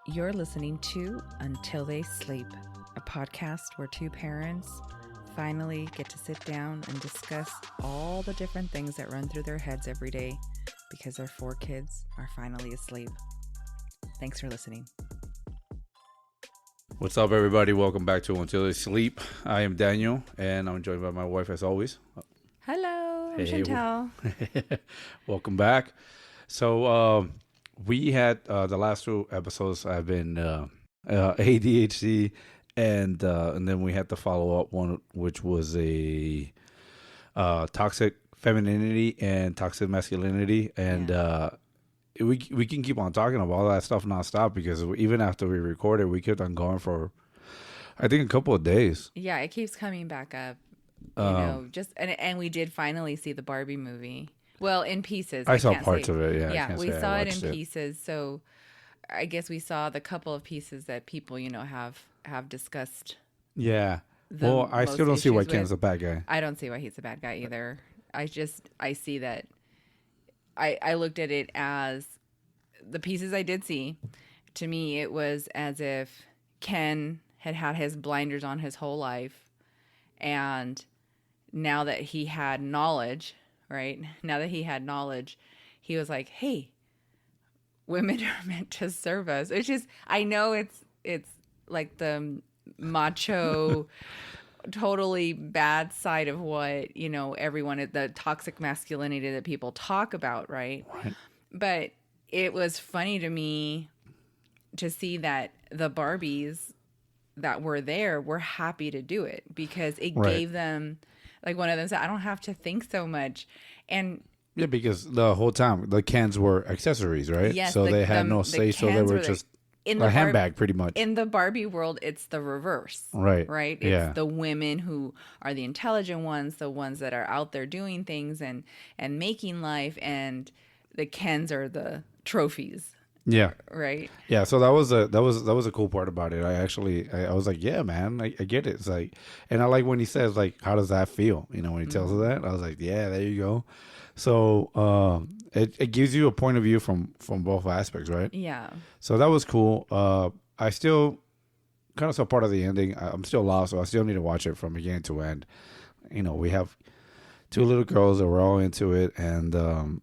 You're listening to Until They Sleep, a podcast where two parents finally get to sit down and discuss all the different things that run through their heads every day because their four kids are finally asleep. Thanks for listening. What's up, everybody? Welcome back to Until They Sleep. I am Daniel, and I'm joined by my wife as always. Hello, I'm Hey, Chantel. Welcome back. So we had the last two episodes have been ADHD, and then we had the follow up one, which was a toxic femininity and toxic masculinity, and we can keep on talking about all that stuff nonstop because even after we recorded, we kept on going for I think a couple of days. Yeah, it keeps coming back up. And we did finally see the Barbie movie. Well, in pieces. I saw parts of it. Yeah, we saw it in pieces. So I guess we saw the couple of pieces that people, have discussed. Yeah. Well, I still don't see why Ken's a bad guy. I don't see why he's a bad guy either. I see that. I looked at it as the pieces I did see. To me, it was as if Ken had his blinders on his whole life, and now that he had knowledge, right? Now that he had knowledge, he was like, "Hey, women are meant to serve us." Which is, I know it's like the macho, totally bad side of what everyone, the toxic masculinity that people talk about, right? But it was funny to me to see that the Barbies that were there were happy to do it because it gave them, like one of them said, "I don't have to think so much." And yeah, because the whole time the cans were accessories, right? Yes, so they had no say, so they were just a handbag pretty much. In the Barbie world, it's the reverse. Right? It's the women who are the intelligent ones, the ones that are out there doing things and making life, and the Kens are the trophies. Yeah. Right. Yeah. So that was a cool part about it. I was like, yeah, man, I get it. It's like, and I like when he says like, how does that feel? When he tells her that, I was like, yeah, there you go. So it gives you a point of view from both aspects, right? Yeah. So that was cool. I still kind of saw part of the ending. I'm still lost, so I still need to watch it from beginning to end. We have two little girls that were all into it, and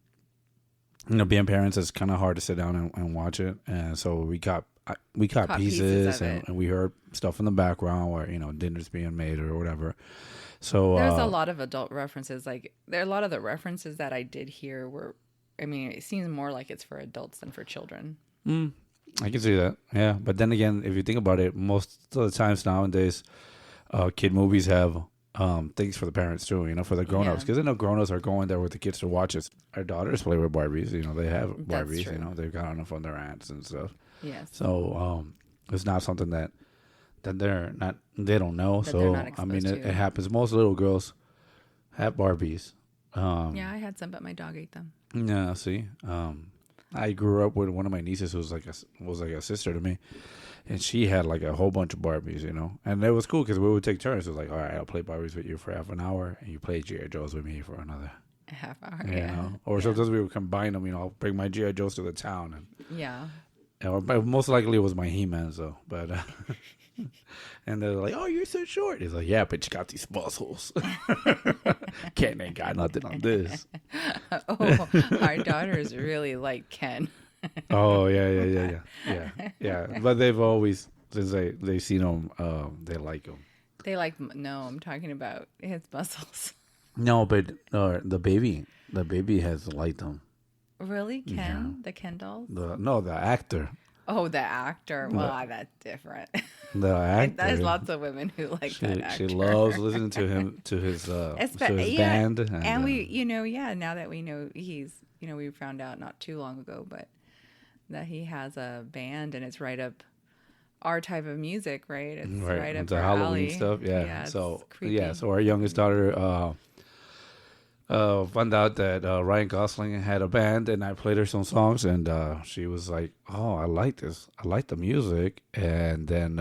being parents, it's kind of hard to sit down and watch it. And so we caught pieces and we heard stuff in the background where, dinner's being made or whatever. So there's a lot of adult references. Like there are a lot of the references that I did hear were, it seems more like it's for adults than for children. I can see that. Yeah. But then again, if you think about it, most of the times nowadays, kid movies have things for the parents too, for the grown-ups, because grown-ups are going there with the kids to watch it. Our daughters play with Barbies, they have Barbies, they've got enough on their hands and stuff. Yes. So it's not something that they don't know. So it happens. Most little girls have Barbies. I had some, but my dog ate them. Yeah, see, I grew up with one of my nieces who was like a sister to me. And she had like a whole bunch of Barbies, and it was cool because we would take turns. It was like, all right, I'll play Barbies with you for half an hour, and you play G.I. Joes with me for another half hour. Or sometimes we would combine them. I'll bring my G.I. Joes to the town, and most likely it was my He-Mans though. But and they're like, "Oh, you're so short." He's like, "Yeah, but you got these muscles. Ken ain't got nothing on this." Our daughters really like Ken. Oh yeah. But they've always, since they've seen him, they like him. No, I'm talking about his muscles. No, but the baby has liked him. Really, Ken? The Ken dolls? The actor. Oh, the actor. Well, that's different. The actor. There's lots of women who like that actor. She loves listening to him, to his band. And we, now that we know he's, we found out not too long ago, but that he has a band and it's right up our type of music, right? It's right up our Halloween alley. Stuff. Yeah. So our youngest daughter found out that Ryan Gosling had a band, and I played her some songs, and she was like, "Oh, I like this. I like the music." And then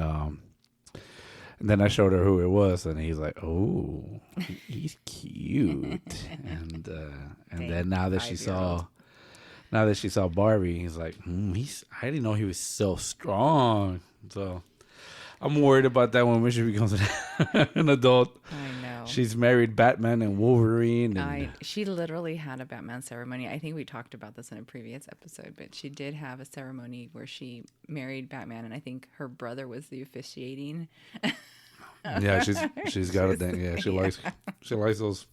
I showed her who it was, and he's like, "Oh, he's cute." and then now that she saw Now that she saw Barbie, he's like, I didn't know he was so strong. So I'm worried about that when she becomes an adult. I know. She's married Batman and Wolverine. And She literally had a Batman ceremony. I think we talked about this in a previous episode, but she did have a ceremony where she married Batman, and I think her brother was the officiating. yeah, she's got a thing. Yeah, she likes those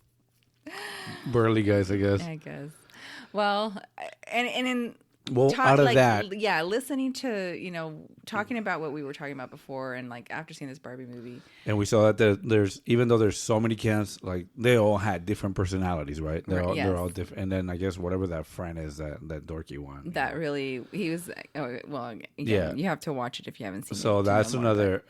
burly guys, I guess. I guess. Well, and in out of that, yeah, listening to talking about what we were talking about before, and like after seeing this Barbie movie, and we saw that there's even though there's so many Kens, like they all had different personalities, right? They're all different. And then I guess whatever that friend is, that dorky one, he was. Well, yeah, you have to watch it if you haven't seen it. So that's another.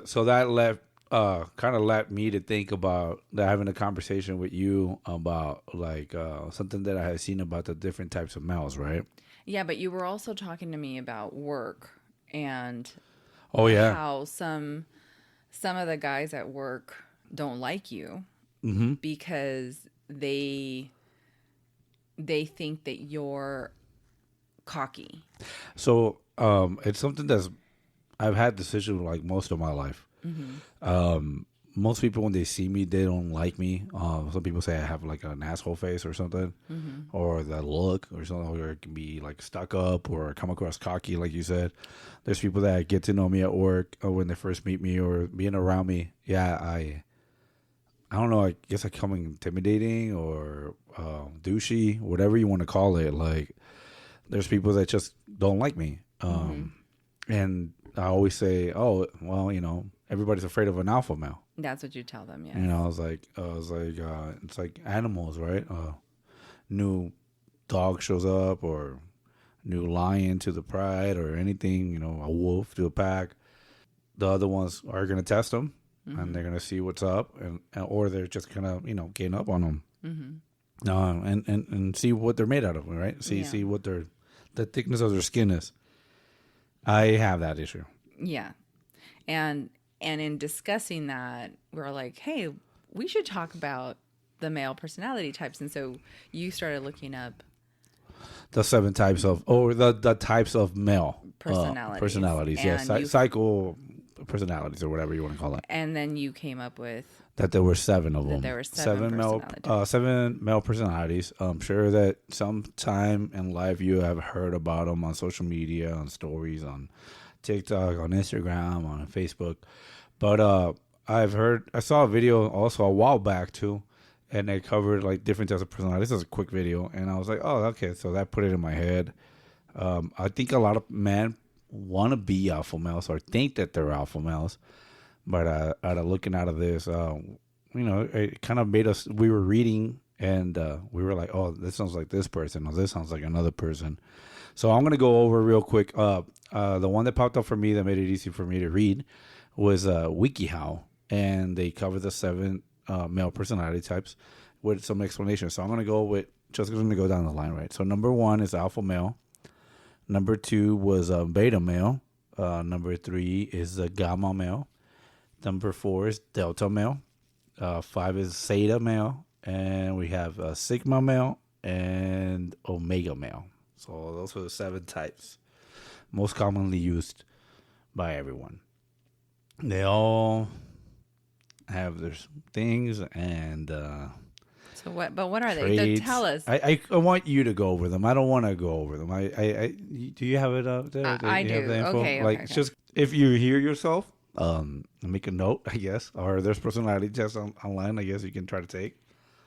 So that left. Kind of led me to think about having a conversation with you about like something that I had seen about the different types of males, right? Yeah, but you were also talking to me about work and how some of the guys at work don't like you because they think that you're cocky. So it's something I've had this issue like most of my life. Most people, when they see me, they don't like me. Some people say I have like an asshole face or something, or the look or something, or it can be like stuck up or come across cocky, like you said. There's people that get to know me at work or when they first meet me or being around me. Yeah, I don't know. I guess I come intimidating or douchey, whatever you want to call it. Like, there's people that just don't like me, and I always say, "Oh, well, everybody's afraid of an alpha male." That's what you tell them, yeah. I was like, it's like animals, right? New dog shows up, or new lion to the pride, or anything, a wolf to a pack. The other ones are gonna test them, and they're gonna see what's up, and or they're just gonna, gain up on them, and see what they're made out of, right? See what the thickness of their skin is. I have that issue. Yeah, and in discussing that, we're like, hey, we should talk about the male personality types. And so you started looking up the 7 types of, or the types of male personalities. Yes, cycle personalities, or whatever you want to call it. And then you came up with that there were 7 of them. There were 7 male personalities. I'm sure that sometime in life you have heard about them on social media, on stories, on TikTok, on Instagram, on Facebook. But I saw a video also a while back too, and they covered like different types of personalities. This is a quick video, and I was like, oh, okay. So that put it in my head. I think a lot of men want to be alpha males or think that they're alpha males. But out of looking out of this, it kind of made us, we were reading, and we were like, oh, this sounds like this person, or this sounds like another person. So I'm going to go over real quick. The one that popped up for me that made it easy for me to read was WikiHow, and they cover the 7 male personality types with some explanation. So I'm going to go down the line, right? So number 1 is alpha male. Number 2 was beta male. Number 3 is a gamma male. Number 4 is delta male. 5 is zeta male. And we have sigma male and omega male. So those are the 7 types most commonly used by everyone. They all have their things and so what? But what are traits. they? Tell us. I want you to go over them. I don't want to go over them. I do you have it up there? I do. Have the info? Okay. Just if you hear yourself, make a note, I guess. Or there's personality tests online, I guess you can try to take.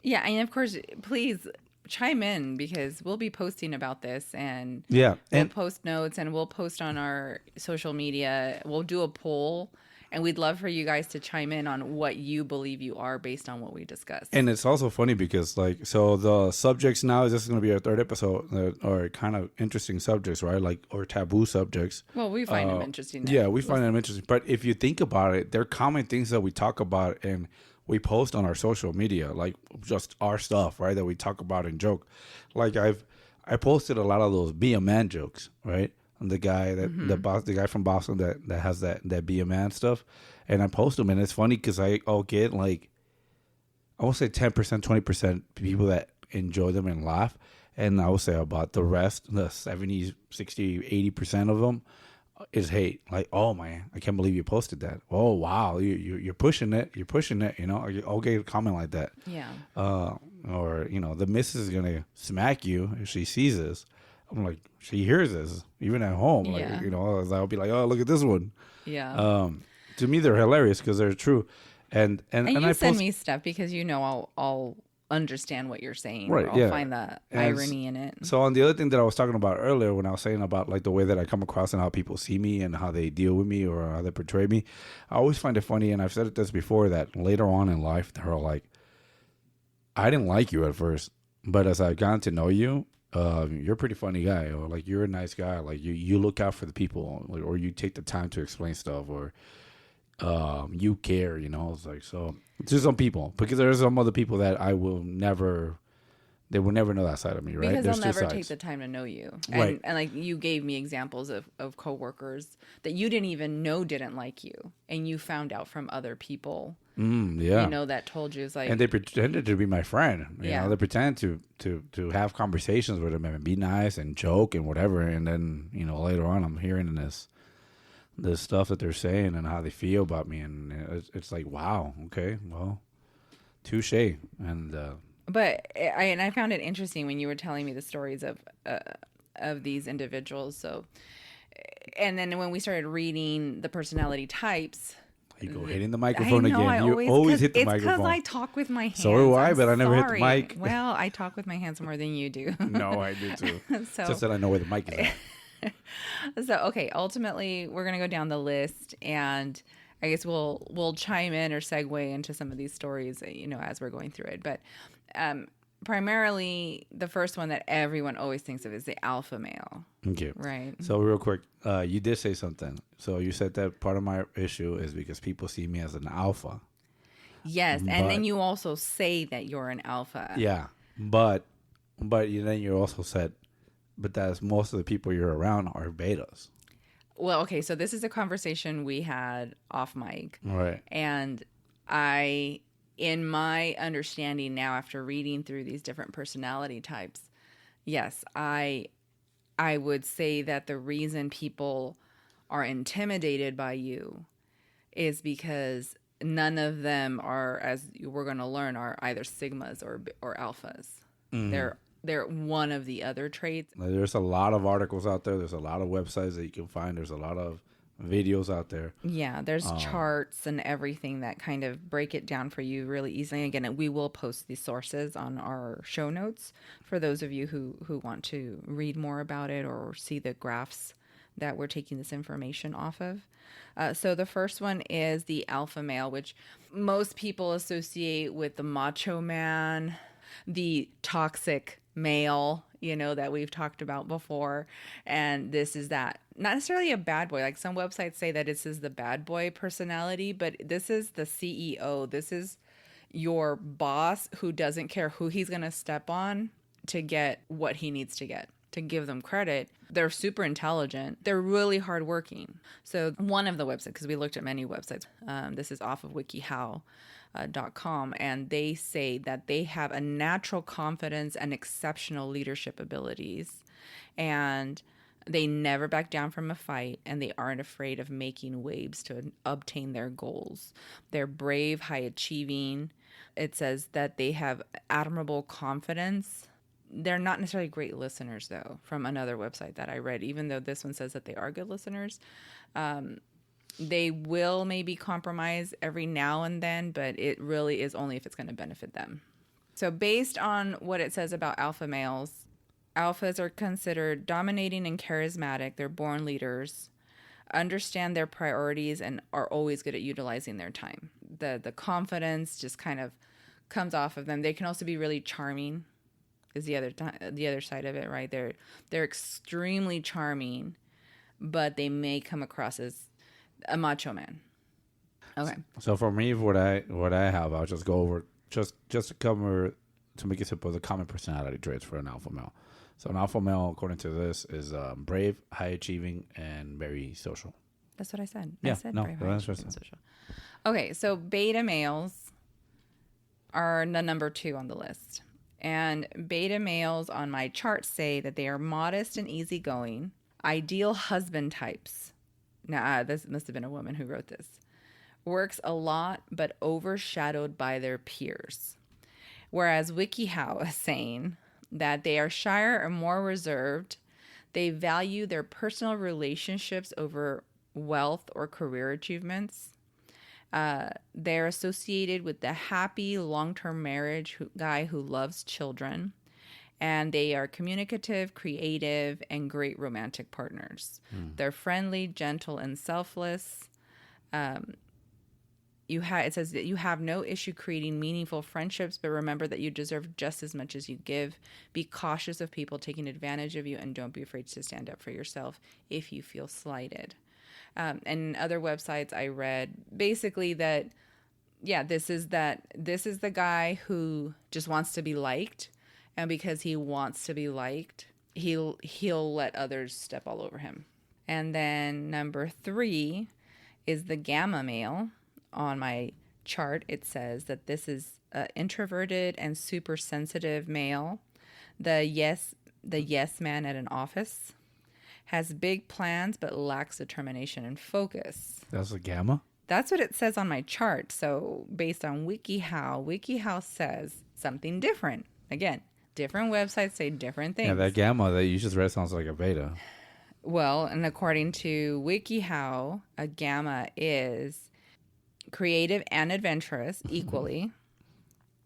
Yeah, and of course, please chime in because we'll be posting about this, and we'll post notes, and we'll post on our social media. We'll do a poll, and we'd love for you guys to chime in on what you believe you are based on what we discussed. And it's also funny because, so the subjects now, this is going to be our 3rd episode, that are kind of interesting subjects, right? Or taboo subjects. Well, we find them interesting. Yeah, we find them interesting. But if you think about it, they're common things that we talk about and we post on our social media, like just our stuff, right? That we talk about and joke. Like I posted a lot of those be a man jokes, right? And the guy the guy from Boston that has that be a man stuff, and I post them, and it's funny because I'll get like, I won't say 10%, 20% people that enjoy them and laugh, And I would say about the rest, the 70, 60, 80% of them is hate. Like, oh man, I can't believe you posted that. Oh wow, you're pushing it. You're pushing it. You know, or you okay a comment like that. Yeah. Or the missus is gonna smack you if she sees this. I'm like, she hears this even at home. Like, Yeah. I'll be like, oh, look at this one. Yeah. To me, they're hilarious because they're true. And you I send post me stuff because I'll understand what you're saying, right, or I'll yeah. find the And irony in it. So on the other thing that I was talking about earlier, when I was saying about like the way that I come across and how people see me and how they deal with me or how they portray me, I always find it funny, and I've said this before, that later on in life, they're like, I didn't like you at first, but as I've gotten to know you, you're a pretty funny guy, or like you're a nice guy, like you look out for the people, like, or you take the time to explain stuff, or you care, It's like, so to some people, because there's some other people that they will never know that side of me, right? Because There's they'll never two take sides. the time to know you. Right. And like you gave me examples of coworkers that you didn't even know didn't like you. And you found out from other people, Yeah. that told you. It's like, And they pretended to be my friend. Yeah. They pretended to have conversations with him and be nice and joke and whatever. And then, later on I'm hearing this stuff that they're saying and how they feel about me. And it's like, wow, okay, well, touche. And but I found it interesting when you were telling me the stories of these individuals. So, and then when we started reading the personality types, you go hitting the microphone I know, again. I You always hit the it's microphone. because I talk with my hands. So do I, I'm but I never hit the sorry. mic. Well, I talk with my hands more than you do. No, I do too. So, Just that I know where the mic is at. So, okay, ultimately we're going to go down the list, and I guess we'll chime in or segue into some of these stories, as we're going through it. But primarily, the first one that everyone always thinks of is the alpha male. Okay. Right. So real quick, you did say something. So you said that part of my issue is because people see me as an alpha. Yes, and then you also say that you're an alpha. Yeah, but then you also said, but that's most of the people you're around are betas. Well, okay, so this is a conversation we had off mic. Right. And in my understanding now, after reading through these different personality types, yes, I would say that the reason people are intimidated by you is because none of them are, as we're going to learn, are either sigmas or alphas. Mm. They're one of the other traits. There's a lot of articles out there. There's a lot of websites that you can find. There's a lot of videos out there. Yeah, there's charts and everything that kind of break it down for you really easily. Again, we will post these sources on our show notes for those of you who want to read more about it or see the graphs that we're taking this information off of. So the first one is the alpha male, which most people associate with the macho man, the toxic male, that we've talked about before. And this is that. Not necessarily a bad boy. Like some websites say that this is the bad boy personality, but this is the CEO. This is your boss who doesn't care who he's going to step on to get what he needs to get. To give them credit, they're super intelligent. They're really hardworking. So one of the websites, because we looked at many websites, this is off of wikihow.com, and they say that they have a natural confidence and exceptional leadership abilities, and they never back down from a fight, and they aren't afraid of making waves to obtain their goals. They're brave, high achieving. It says that they have admirable confidence. They're not necessarily great listeners, though, from another website that I read, even though this one says that they are good listeners. They will maybe compromise every now and then, but it really is only if it's going to benefit them. So based on what it says about alpha males, alphas are considered dominating and charismatic. They're born leaders, understand their priorities, and are always good at utilizing their time. The confidence just kind of comes off of them. They can also be really charming. Is the other side of it, right? They're extremely charming, but they may come across as a macho man. Okay. So for me, what I have, I'll just go over just to cover, to make it simple, the common personality traits for an alpha male. So an alpha male, according to this, is brave, high achieving, and very social. That's what I said. Yeah, I said no, brave, that's high achieving, and social. Okay, so beta males are the number 2 on the list. And beta males on my chart say that they are modest and easygoing, ideal husband types. Now, this must have been a woman who wrote this. Works a lot, but overshadowed by their peers. Whereas WikiHow is saying that they are shyer and more reserved. They value their personal relationships over wealth or career achievements. They're associated with the happy long-term marriage guy who loves children. And they are communicative, creative, and great romantic partners. They're friendly, gentle, and selfless. It says that you have no issue creating meaningful friendships, but remember that you deserve just as much as you give. Be cautious of people taking advantage of you, and don't be afraid to stand up for yourself if you feel slighted. And other websites I read basically that, this is the guy who just wants to be liked, and because he wants to be liked, he'll let others step all over him. And then number 3 is the gamma male. On my chart, it says that this is an introverted and super sensitive male. The yes man at an office. Has big plans but lacks determination and focus. That's a gamma? That's what it says on my chart. So based on WikiHow says something different. Again, different websites say different things. Yeah, that gamma that you just read sounds like a beta. Well, and according to WikiHow, a gamma is creative and adventurous equally.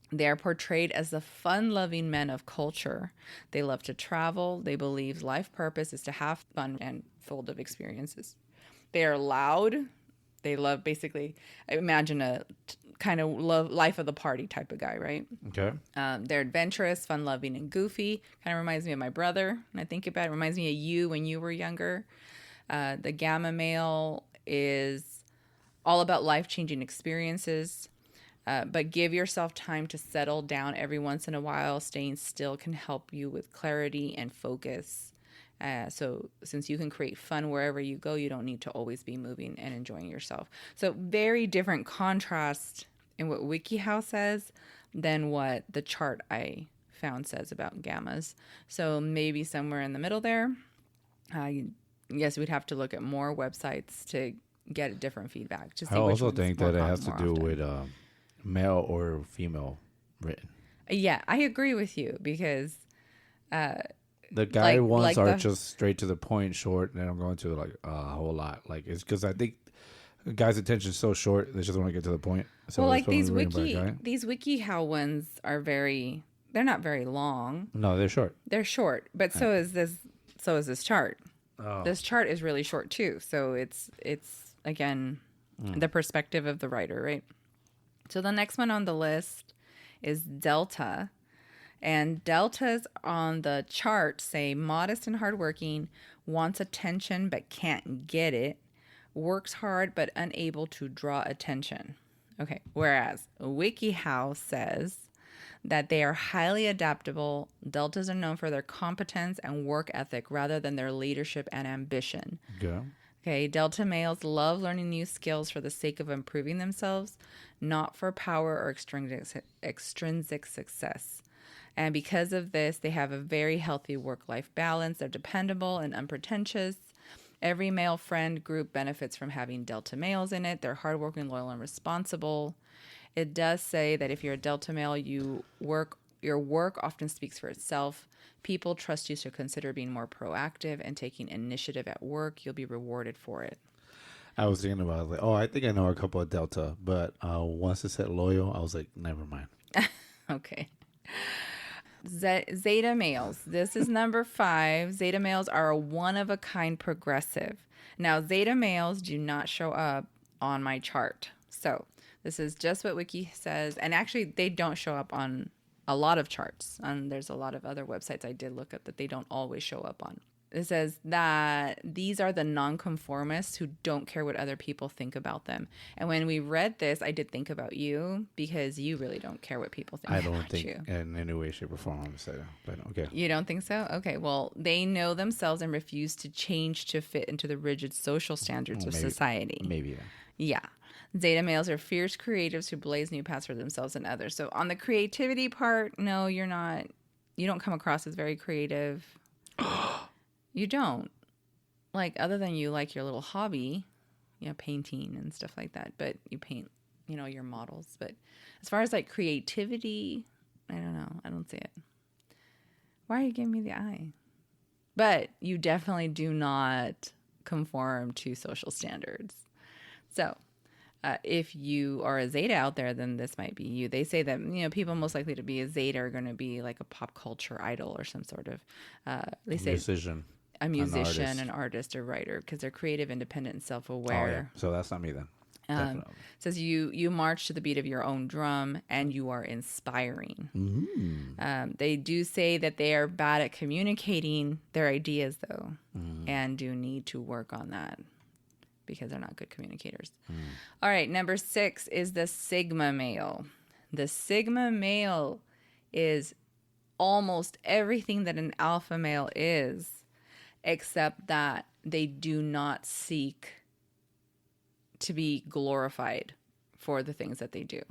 They are portrayed as the fun-loving men of culture. They love to travel. They believe life purpose is to have fun and full of experiences. They are loud. They love, basically, I imagine a kind of life of the party type of guy, right? Okay. They're adventurous, fun-loving, and goofy. Kind of reminds me of my brother. When I think about it, reminds me of you when you were younger. The gamma male is all about life-changing experiences. But give yourself time to settle down every once in a while. Staying still can help you with clarity and focus. So since you can create fun wherever you go, you don't need to always be moving and enjoying yourself. So very different contrast in what WikiHow says than what the chart I found says about gammas. So maybe somewhere in the middle there. Yes, we'd have to look at more websites to get a different feedback. To see I which also ones think work that it out has to more do often. with male or female written. Yeah, I agree with you because The guy ones are the- just straight to the point, short, and they don't go into like a whole lot. Like it's because I think the guy's attention is so short, they just want to get to the point. So well, that's like what I'm reading by a guy. these WikiHow ones are they're not very long. No, they're short. They're short, but so is this chart. Oh. This chart is really short too. So it's again the perspective of the writer, right? So the next one on the list is Delta. And deltas on the chart say modest and hardworking, wants attention but can't get it, works hard but unable to draw attention. Okay, whereas WikiHow says that they are highly adaptable. Deltas are known for their competence and work ethic rather than their leadership and ambition. Yeah. Okay, Delta males love learning new skills for the sake of improving themselves, not for power or extrinsic success. And because of this, they have a very healthy work-life balance. They're dependable and unpretentious. Every male friend group benefits from having Delta males in it. They're hardworking, loyal, and responsible. It does say that if you're a Delta male, your work often speaks for itself. People trust you to consider being more proactive and taking initiative at work. You'll be rewarded for it. I was thinking about it, like, I think I know a couple of Delta, but once it said loyal, I was like, never mind. Okay. Zeta males. This is number 5. Zeta males are a one-of-a-kind progressive. Now, Zeta males do not show up on my chart. So this is just what Wiki says. And actually, they don't show up on a lot of charts. And there's a lot of other websites I did look up that they don't always show up on. It says that these are the nonconformists who don't care what other people think about them. And when we read this, I did think about you because you really don't care what people think I about don't think you. in any way, shape, or form I'm saying, but okay. You don't think so? Okay, well, they know themselves and refuse to change to fit into the rigid social standards of society. Maybe. Yeah. Zeta males are fierce creatives who blaze new paths for themselves and others. So on the creativity part, no, you're not. You don't come across as very creative. You don't. Like, other than you like your little hobby, painting and stuff like that. But you paint, your models. But as far as like creativity, I don't know. I don't see it. Why are you giving me the eye? But you definitely do not conform to social standards. So if you are a Zeta out there, then this might be you. They say that, people most likely to be a Zeta are going to be like a pop culture idol or some sort of, they say a musician, an artist, a writer, because they're creative, independent, and self-aware. Oh, yeah. So that's not me then. Definitely. Says you march to the beat of your own drum and you are inspiring. They do say that they are bad at communicating their ideas, though, and do need to work on that because they're not good communicators. All right, number 6 is the Sigma male. The Sigma male is almost everything that an alpha male is, except that they do not seek to be glorified for the things that they do.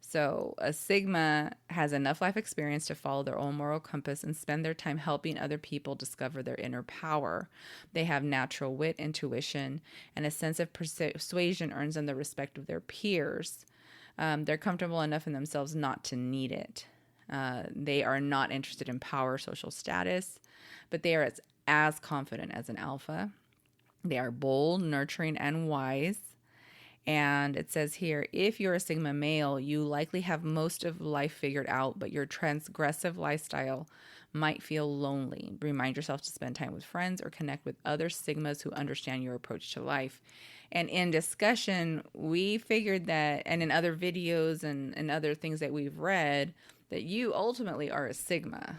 So a Sigma has enough life experience to follow their own moral compass and spend their time helping other people discover their inner power. They have natural wit, intuition, and a sense of persuasion earns them the respect of their peers. They're comfortable enough in themselves not to need it. They are not interested in power, social status, but they are as confident as an alpha. They are bold, nurturing, and wise. And it says here, if you're a Sigma male, you likely have most of life figured out, but your transgressive lifestyle might feel lonely. Remind yourself to spend time with friends or connect with other Sigmas who understand your approach to life. And in discussion, we figured that, and in other videos and other things that we've read, that you ultimately are a Sigma.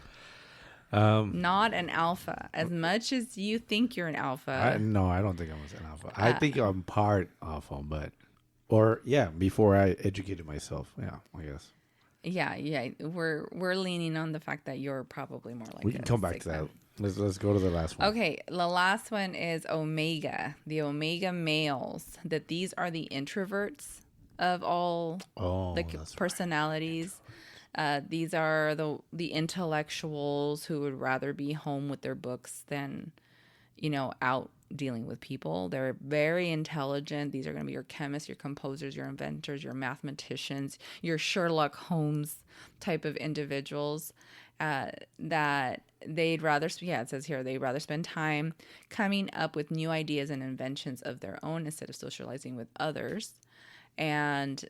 Not an alpha. As much as you think you're an alpha. No, I don't think I'm an alpha. I think I'm part alpha, before I educated myself. Yeah, I guess. Yeah. We're leaning on the fact that you're probably more like we can come back to that. Let's go to the last one. Okay, the last one is Omega. The Omega males. That these are the introverts of all the personalities. These are the intellectuals who would rather be home with their books than, out dealing with people. They're very intelligent. These are going to be your chemists, your composers, your inventors, your mathematicians, your Sherlock Holmes type of individuals that they'd rather, it says here, they'd rather spend time coming up with new ideas and inventions of their own instead of socializing with others. And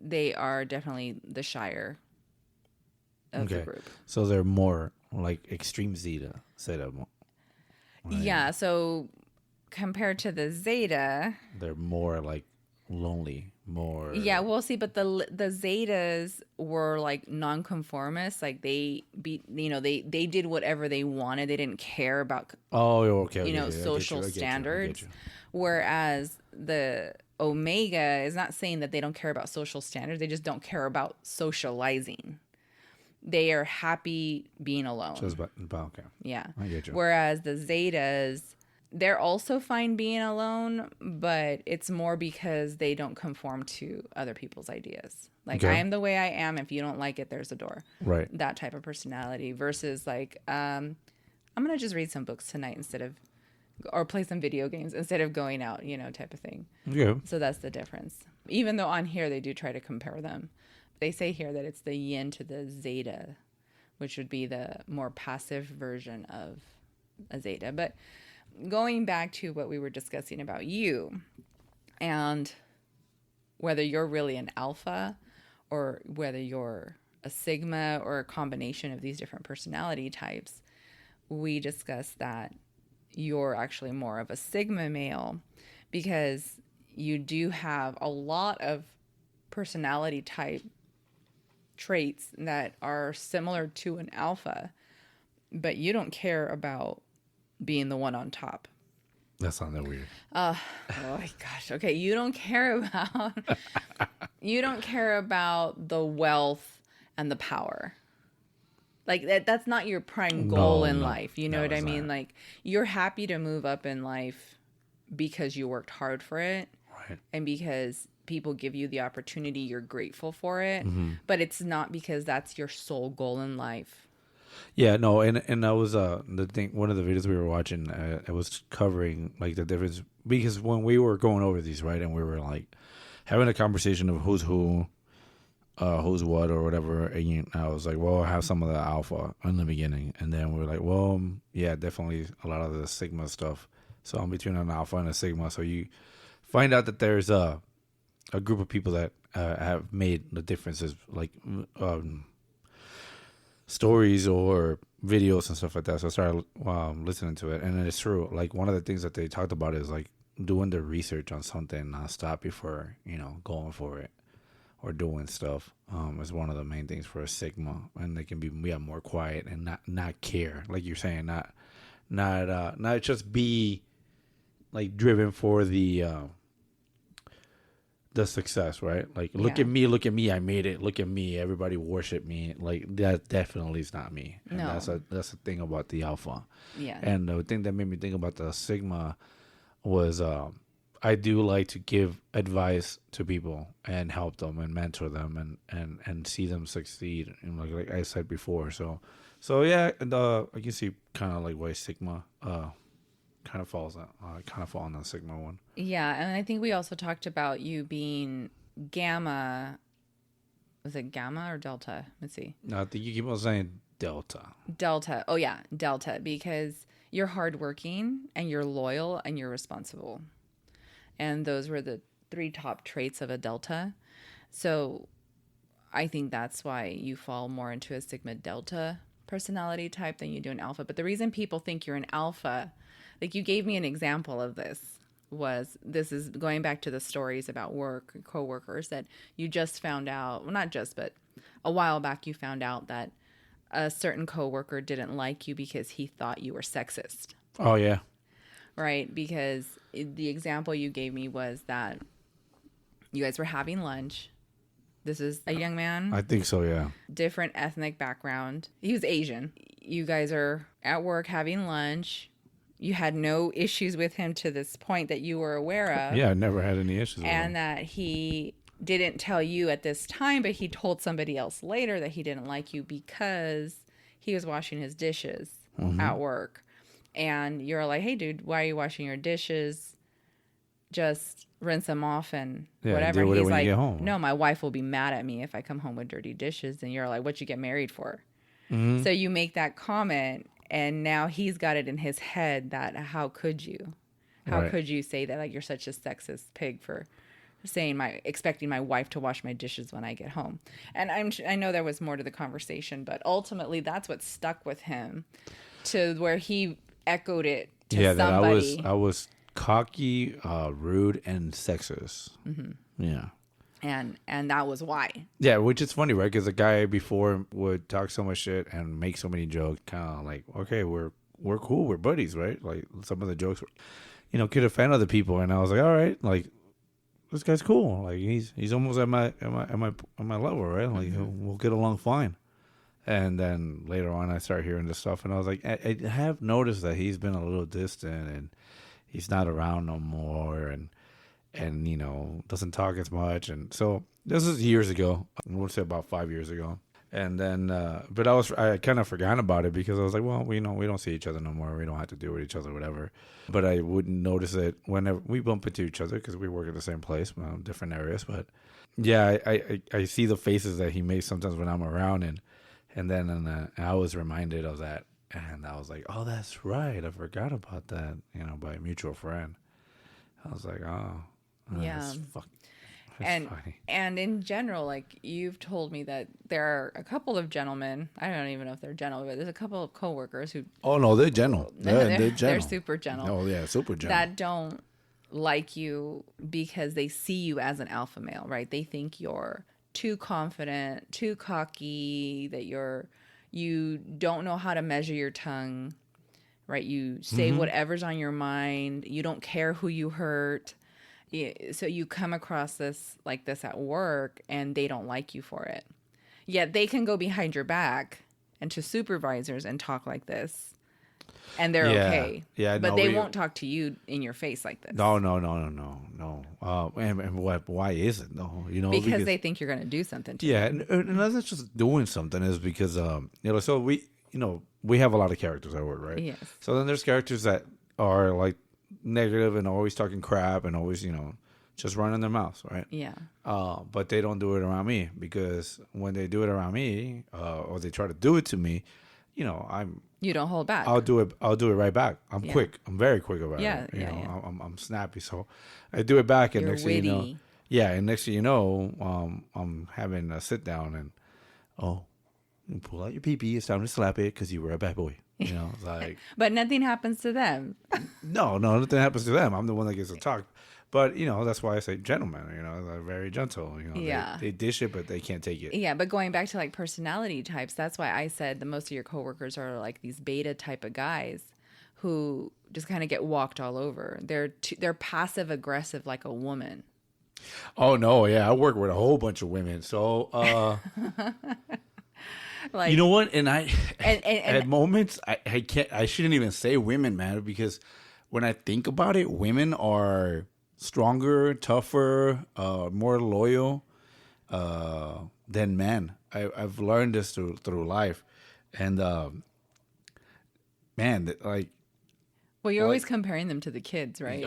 they are definitely the shyer of the group. So they're more like extreme Zeta. Right? Yeah, so compared to the Zeta, they're more like lonely, more. Yeah, we'll see. But the Zetas were like nonconformists. Like they did whatever they wanted. They didn't care about social standards. Whereas the Omega is not saying that they don't care about social standards. They just don't care about socializing. They are happy being alone. Okay. Yeah. I get you. Whereas the Zetas, they're also fine being alone, but it's more because they don't conform to other people's ideas. Like, I am the way I am. If you don't like it, there's a door. Right. That type of personality versus like, I'm going to just read some books tonight or play some video games instead of going out, type of thing. Yeah. So that's the difference. Even though on here they do try to compare them. They say here that it's the yin to the Zeta, which would be the more passive version of a Zeta. But going back to what we were discussing about you and whether you're really an alpha or whether you're a Sigma or a combination of these different personality types, we discussed that you're actually more of a Sigma male because you do have a lot of personality type traits that are similar to an alpha, but you don't care about being the one on top. That sounded weird. Oh my gosh. Okay, you don't care about the wealth and the power. Like that's not your prime goal in life. You know what I mean? Like you're happy to move up in life because you worked hard for it. Right. Right. And because people give you the opportunity, you're grateful for it. Mm-hmm. But it's not because that's your sole goal in life. Yeah, no, and that was the thing. One of the videos we were watching, it was covering like the difference because when we were going over these, right, and we were like having a conversation of who's who, who's what or whatever, and I was like, well, I have some of the alpha in the beginning, and then we were like, well, yeah, definitely a lot of the sigma stuff. So I'm between an alpha and a sigma. So you find out that there's a group of people that have made the differences, like stories or videos and stuff like that. So I started listening to it, and it's true. Like one of the things that they talked about is like doing the research on something nonstop before going for it or doing stuff. Is one of the main things for a sigma, and they can be more quiet and not care, like you're saying, not just be like driven for the success, right? Like, look at me, I made it. Look at me, everybody worship me. Like that definitely is not me. And No. that's the thing about the alpha. Yeah. And the thing that made me think about the sigma was I do like to give advice to people and help them and mentor them and see them succeed. And like I said before, so yeah, and I can see kind of like why sigma kind of fall on the sigma one. Yeah, and I think we also talked about you being gamma. Was it gamma or delta? Let's see. No, I think you keep on saying delta. Delta. Oh yeah, delta, because you're hardworking and you're loyal and you're responsible. And those were the 3 top traits of a delta. So I think that's why you fall more into a sigma delta personality type than you do an alpha. But the reason people think you're an alpha, like you gave me an example of this is going back to the stories about work, coworkers that you just found out, well, not just, but a while back you found out that a certain coworker didn't like you because he thought you were sexist. Oh yeah. Right? Because the example you gave me was that you guys were having lunch. This is a young man. I think so, yeah. Different ethnic background. He was Asian. You guys are at work having lunch. You had no issues with him to this point that you were aware of. Yeah, I never had any issues with him. And that he didn't tell you at this time, but he told somebody else later that he didn't like you because he was washing his dishes at work. And you're like, hey, dude, why are you washing your dishes? Just rinse them off and whatever. Deal with it He's when like, you get home. no, my wife will be mad at me if I come home with dirty dishes. And you're like, what you get married for? So you make that comment, and now he's got it in his head that how could you? How could you say that? Like, you're such a sexist pig for saying expecting my wife to wash my dishes when I get home. And I know there was more to the conversation, but ultimately that's what stuck with him to where he echoed it to somebody. That I was cocky, rude, and sexist. Yeah. And that was why. Yeah, which is funny, right? Because the guy before would talk so much shit and make so many jokes, kind of like, okay, we're cool, we're buddies, right? Like some of the jokes, could offend other people, and I was like, all right, like this guy's cool, like he's almost at my level, right? Like we'll get along fine. And then later on, I started hearing this stuff, and I was like, I have noticed that he's been a little distant, and he's not around no more, and doesn't talk as much. And so this is years ago. I would say about 5 years ago. And then, but I kind of forgot about it because I was like, well, we don't see each other no more. We don't have to deal with each other, whatever. But I wouldn't notice it whenever we bump into each other because we work at the same place, different areas. But yeah, I see the faces that he makes sometimes when I'm around, and then I was reminded of that. And I was like, oh, that's right. I forgot about that, by a mutual friend. I was like, oh. Yeah. That's funny. And in general, like you've told me that there are a couple of gentlemen, I don't even know if they're gentle, but there's a couple of coworkers who Oh no, they're gentle. They're gentle. They're super gentle. Oh yeah, super gentle. That don't like you because they see you as an alpha male, right? They think you're too confident, too cocky, that you don't know how to measure your tongue, right? You say whatever's on your mind. You don't care who you hurt. So you come across this at work, and they don't like you for it. Yet they can go behind your back and to supervisors and talk like this. and they're Yeah. okay. Yeah. But No, they won't talk to you in your face like this. No. And what? Why is it? No, Because they think you're going to do something to yeah, them. and that's not just doing something. Is because so we have a lot of characters at work, right? Yes. So then there's characters that are like negative and always talking crap and always just running their mouths, right? Yeah. But they don't do it around me, because when they do it around me, or they try to do it to me, You don't hold back. I'll do it right back. I'm Yeah. quick. I'm very quick about Yeah, it. yeah. I'm snappy, so I do it back, and You're next thing you know, witty. yeah, and next thing you know, I'm having a sit down, and you pull out your pee. It's time to slap it because you were a bad boy. It's like But nothing happens to them. no, nothing happens to them. I'm the one that gets to talk. But that's why I say gentlemen. They're very gentle. Yeah. they dish it, but they can't take it. Yeah, but going back to like personality types, that's why I said that most of your coworkers are like these beta type of guys who just kind of get walked all over. They're passive aggressive like a woman. Oh no, yeah, I work with a whole bunch of women, so Like, you know what? And I and at moments I can't. I shouldn't even say women, man, because when I think about it, women are stronger, tougher, more loyal than men. I've learned this through life, and man, like well, you're always comparing them to the kids, right?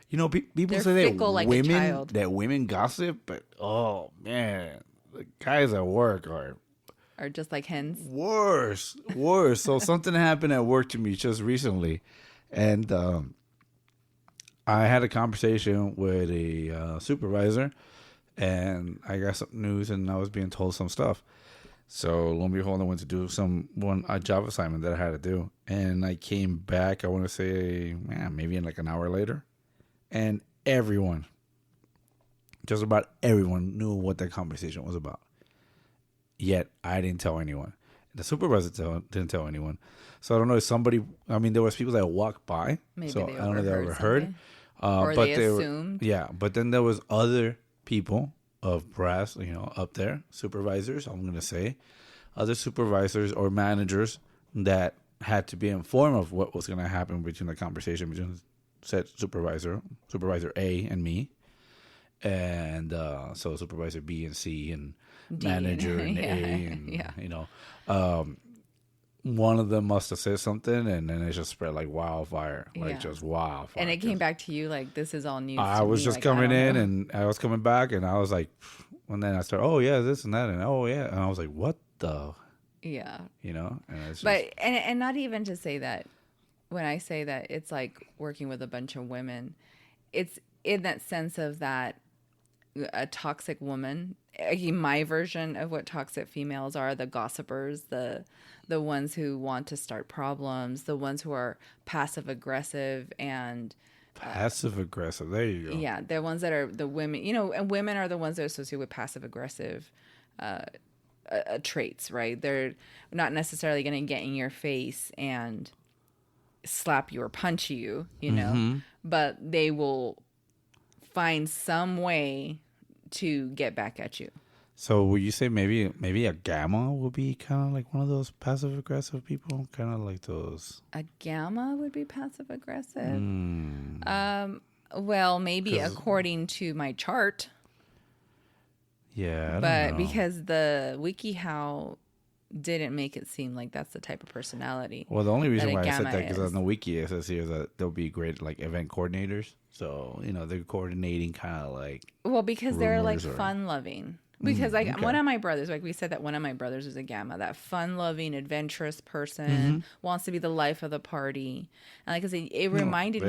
People They're say fickle like a child. that women gossip, but oh man, the guys at work are Or just like hens. worse. So something happened at work to me just recently, and I had a conversation with a supervisor, and I got some news, and I was being told some stuff. So lo and behold, I went to do a job assignment that I had to do, and I came back. I want to say, maybe in like an hour later, and just about everyone, knew what that conversation was about. Yet I didn't tell anyone. The supervisor didn't tell anyone. So I don't know if there was people that walked by. Maybe so they I don't know if they overheard overheard. Or But they assumed. but then there was other people of brass, up there, supervisors, I'm going to say, other supervisors or managers that had to be informed of what was going to happen between the conversation between said supervisor A and me. And so supervisor B and C and D. manager and Yeah. A, and one of them must have said something, and then it just spread like wildfire, just wildfire. And it came back to you like, this is all news. I was just coming in, and I was coming back, and I was like, and then I started, oh yeah, this and that, and oh yeah, and I was like, what the, yeah, and it's just, but and not even to say that when I say that it's like working with a bunch of women, it's in that sense of that a toxic woman. My version of what toxic females are: the gossipers, the ones who want to start problems, the ones who are passive aggressive and passive aggressive. There you go. yeah, they're ones that are the women. And women are the ones that are associated with passive aggressive traits, right? They're not necessarily going to get in your face and slap you or punch you, but they will find some way to get back at you. So would you say maybe a gamma would be kind of like one of those passive aggressive people, kind of like those? A gamma would be passive aggressive. Well, maybe according to my chart. Yeah, I but don't know. because the WikiHow didn't make it seem like that's the type of personality. Well, the only reason why I said gamma that because is. on the wiki it says here that they'll be great like event coordinators. So they're coordinating kind of like. Well, because they're like rumors or- fun loving. Because like okay. one of my brothers, like we said that one of my brothers is a gamma, that fun loving, adventurous person, wants to be the life of the party. And like I said, it reminded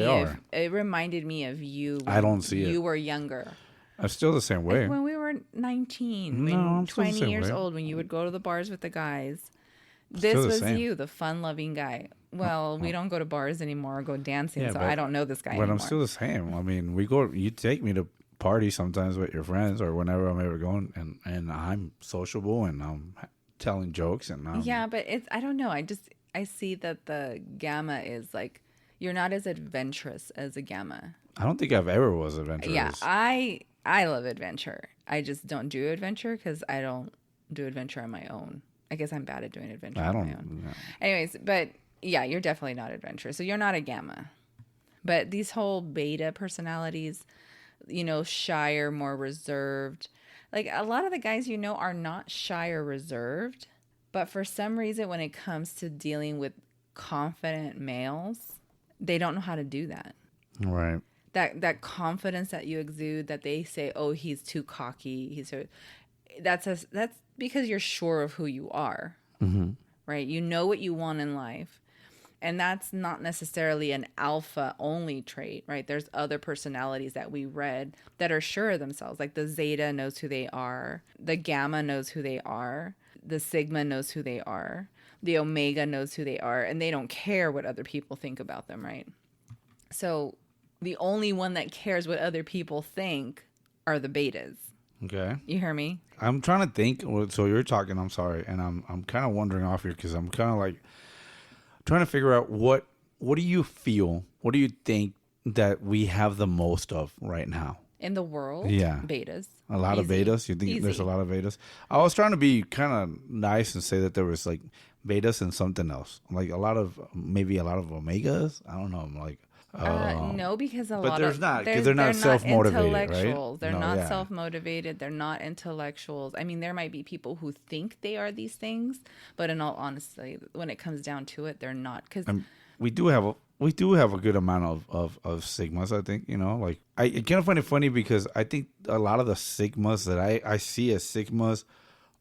me of you when I don't see you it. were younger. I'm still the same way. Like when we were 19, No, I'm still the 20 same years way. old, when you would go to the bars with the guys. Still This the was same. you, the fun-loving guy. Well, we don't go to bars anymore or go dancing, so but- I don't know this guy But anymore. I'm still the same. I mean, you take me to party sometimes with your friends or whenever I'm ever going, and I'm sociable and I'm telling jokes and I'm, Yeah, but I don't know. I see that the gamma is like, you're not as adventurous as a gamma. I don't think I've ever was adventurous. Yeah, I love adventure. I just don't do adventure because I don't do adventure on my own. I guess I'm bad at doing adventure I on don't my own. know. Anyways, but yeah, you're definitely not adventurous. So you're not a gamma. But these whole beta personalities, shy or more reserved. Like a lot of the guys are not shy or reserved, but for some reason when it comes to dealing with confident males, they don't know how to do that. Right. That confidence that you exude, that they say, "Oh, he's too cocky." That's because you're sure of who you are. Mm-hmm. Right? You know what you want in life. And that's not necessarily an alpha only trait, right? There's other personalities that we read that are sure of themselves. Like the Zeta knows who they are. The Gamma knows who they are. The Sigma knows who they are. The Omega knows who they are. And they don't care what other people think about them, right? So the only one that cares what other people think are the betas. Okay. You hear me? I'm trying to think. So you're talking. I'm sorry, and I'm kind of wandering off here because I'm kind of like trying to figure out what do you feel? What do you think that we have the most of right now? In the world? Yeah. Betas. A lot of betas? You think there's a lot of betas? I was trying to be kind of nice and say that there was like betas and something else. Like maybe a lot of omegas. I don't know. I'm like, no, because but there's not, because they're not self-motivated, right? intellectuals. They're No, not yeah. self-motivated. They're not intellectuals. I mean, there might be people who think they are these things, but in all honesty, when it comes down to it, they're not. Because we do have a good amount of sigmas. I think like I kind of find it funny because I think a lot of the sigmas that I see as sigmas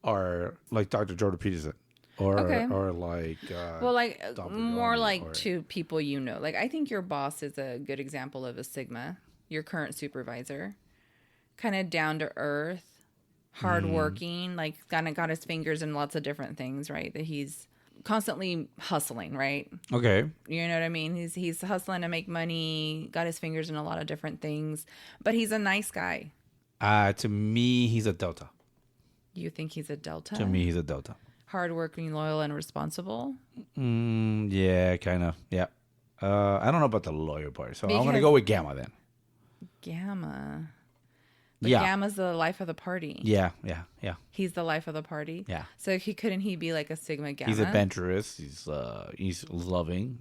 are like Dr. Jordan Peterson. Or like well, like more Dr. like to people Like I think your boss is a good example of a Sigma. Your current supervisor, kind of down to earth, hardworking. Like kind of got his fingers in lots of different things. Right, that he's constantly hustling. Right. Okay. You know what I mean? He's hustling to make money. Got his fingers in a lot of different things. But he's a nice guy. To me, he's a Delta. You think he's a Delta? To me, he's a Delta. Hardworking, loyal, and responsible. Yeah, kind of. Yeah. I don't know about the lawyer part, so I'm Because gonna go with Gamma then. Gamma. But Yeah. Gamma's the life of the party. Yeah. He's the life of the party. Yeah. So couldn't he be like a Sigma Gamma? He's adventurous. He's loving.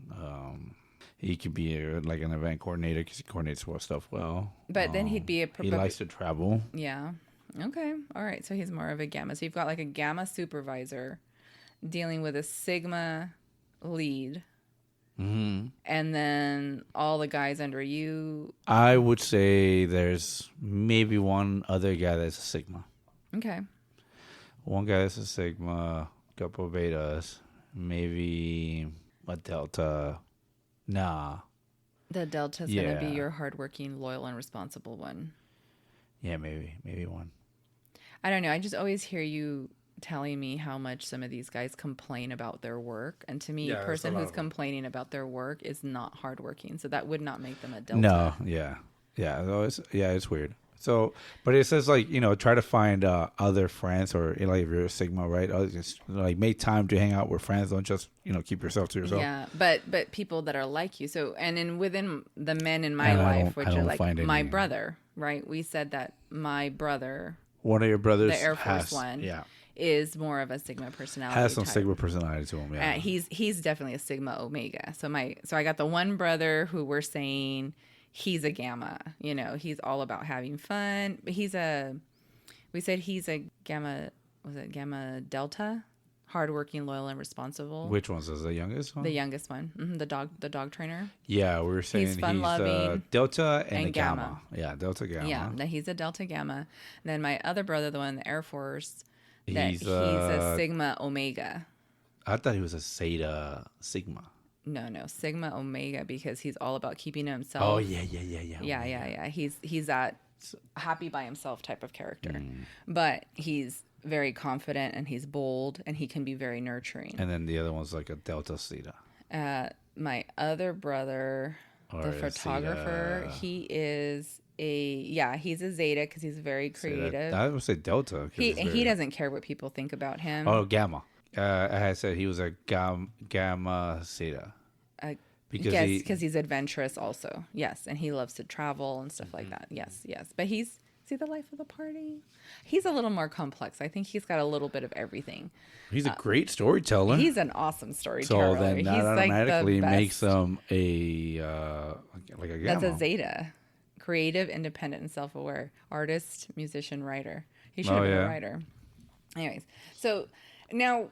He could be like an event coordinator because he coordinates stuff well. But then he'd be he likes to travel. Yeah. Okay. All right. So he's more of a Gamma. So you've got like a Gamma supervisor dealing with a Sigma lead. Mm-hmm. And then all the guys under you. I would say there's maybe one other guy that's a Sigma. Okay. One guy that's a Sigma, a couple of betas, maybe a Delta. Nah. The Delta's going to be your hardworking, loyal, and responsible one. Yeah, maybe one. I don't know. I just always hear you telling me how much some of these guys complain about their work. And to me, a person who's complaining about their work is not hardworking. So that would not make them a Delta. No, yeah. It's weird. So, but it says like, try to find other friends or like if you're a Sigma, right? Just like make time to hang out with friends. Don't just, keep yourself to yourself. Yeah, but people that are like you. So, and then within the men in my life, which are like my brother, right? We said that my brother, one of your brothers, the Air Force one, is more of a Sigma personality. Has some type. Sigma personality to him. Yeah, he's definitely a Sigma Omega. So I got the one brother who we're saying he's a Gamma. He's all about having fun. But we said he's a Gamma. Was it Gamma Delta? Hardworking, loyal, and responsible. Which one's the youngest one? The youngest one. Mm-hmm, the dog trainer. Yeah, we were saying he's fun-loving, Delta and a Gamma. Yeah, Delta Gamma. Yeah, he's a Delta Gamma. And then my other brother, the one in the Air Force, he's a Sigma Omega. I thought he was a Zeta Sigma. No, Sigma Omega because he's all about keeping himself. Oh yeah. Yeah. He's that happy by himself type of character, but he's very confident and he's bold and he can be very nurturing. And then the other one's like a Delta Theta. My other brother, the photographer, he's a Zeta because he's very creative. I would say Delta. He doesn't care what people think about him. Oh, Gamma. I had said he was a Gamma Theta. Because he's adventurous also. Yes, and he loves to travel and stuff like that. Yes. But he's he the life of the party? He's a little more complex. I think he's got a little bit of everything. He's a great storyteller. He's an awesome storyteller. So then that he's automatically like the best. makes him like a gamma. That's a Zeta. Creative, independent, and self-aware. Artist, musician, writer. He should have been a writer. Anyways, so now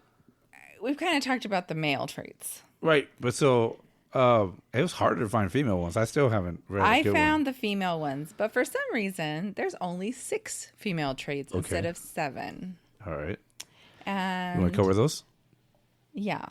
we've kind of talked about the male traits. Right, but so it was harder to find female ones. I still haven't read I found the female ones, but for some reason, there's only 6 female traits instead of 7. All right. And You want to cover those? Yeah.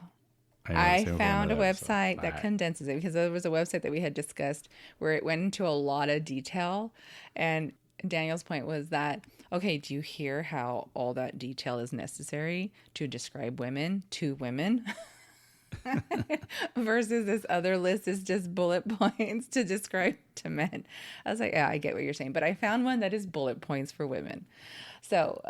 I found a website that condenses it, because there was a website that we had discussed where it went into a lot of detail. And Daniel's point was that, okay, do you hear how all that detail is necessary to describe women to women? Versus this other list is just bullet points to describe to men. I was like, yeah, I get what you're saying. But I found one that is bullet points for women. So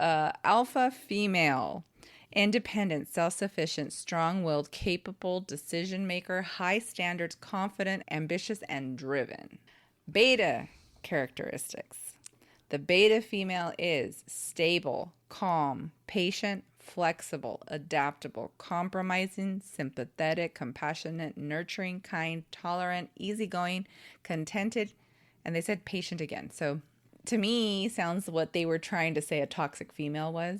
alpha female. Independent, self-sufficient, strong-willed, capable, decision maker, high standards, confident, ambitious, and driven. Beta characteristics. The beta female is stable, calm, patient, flexible, adaptable, compromising, sympathetic, compassionate, nurturing, kind, tolerant, easygoing, contented, and they said patient again. So to me, sounds what they were trying to say a toxic female was.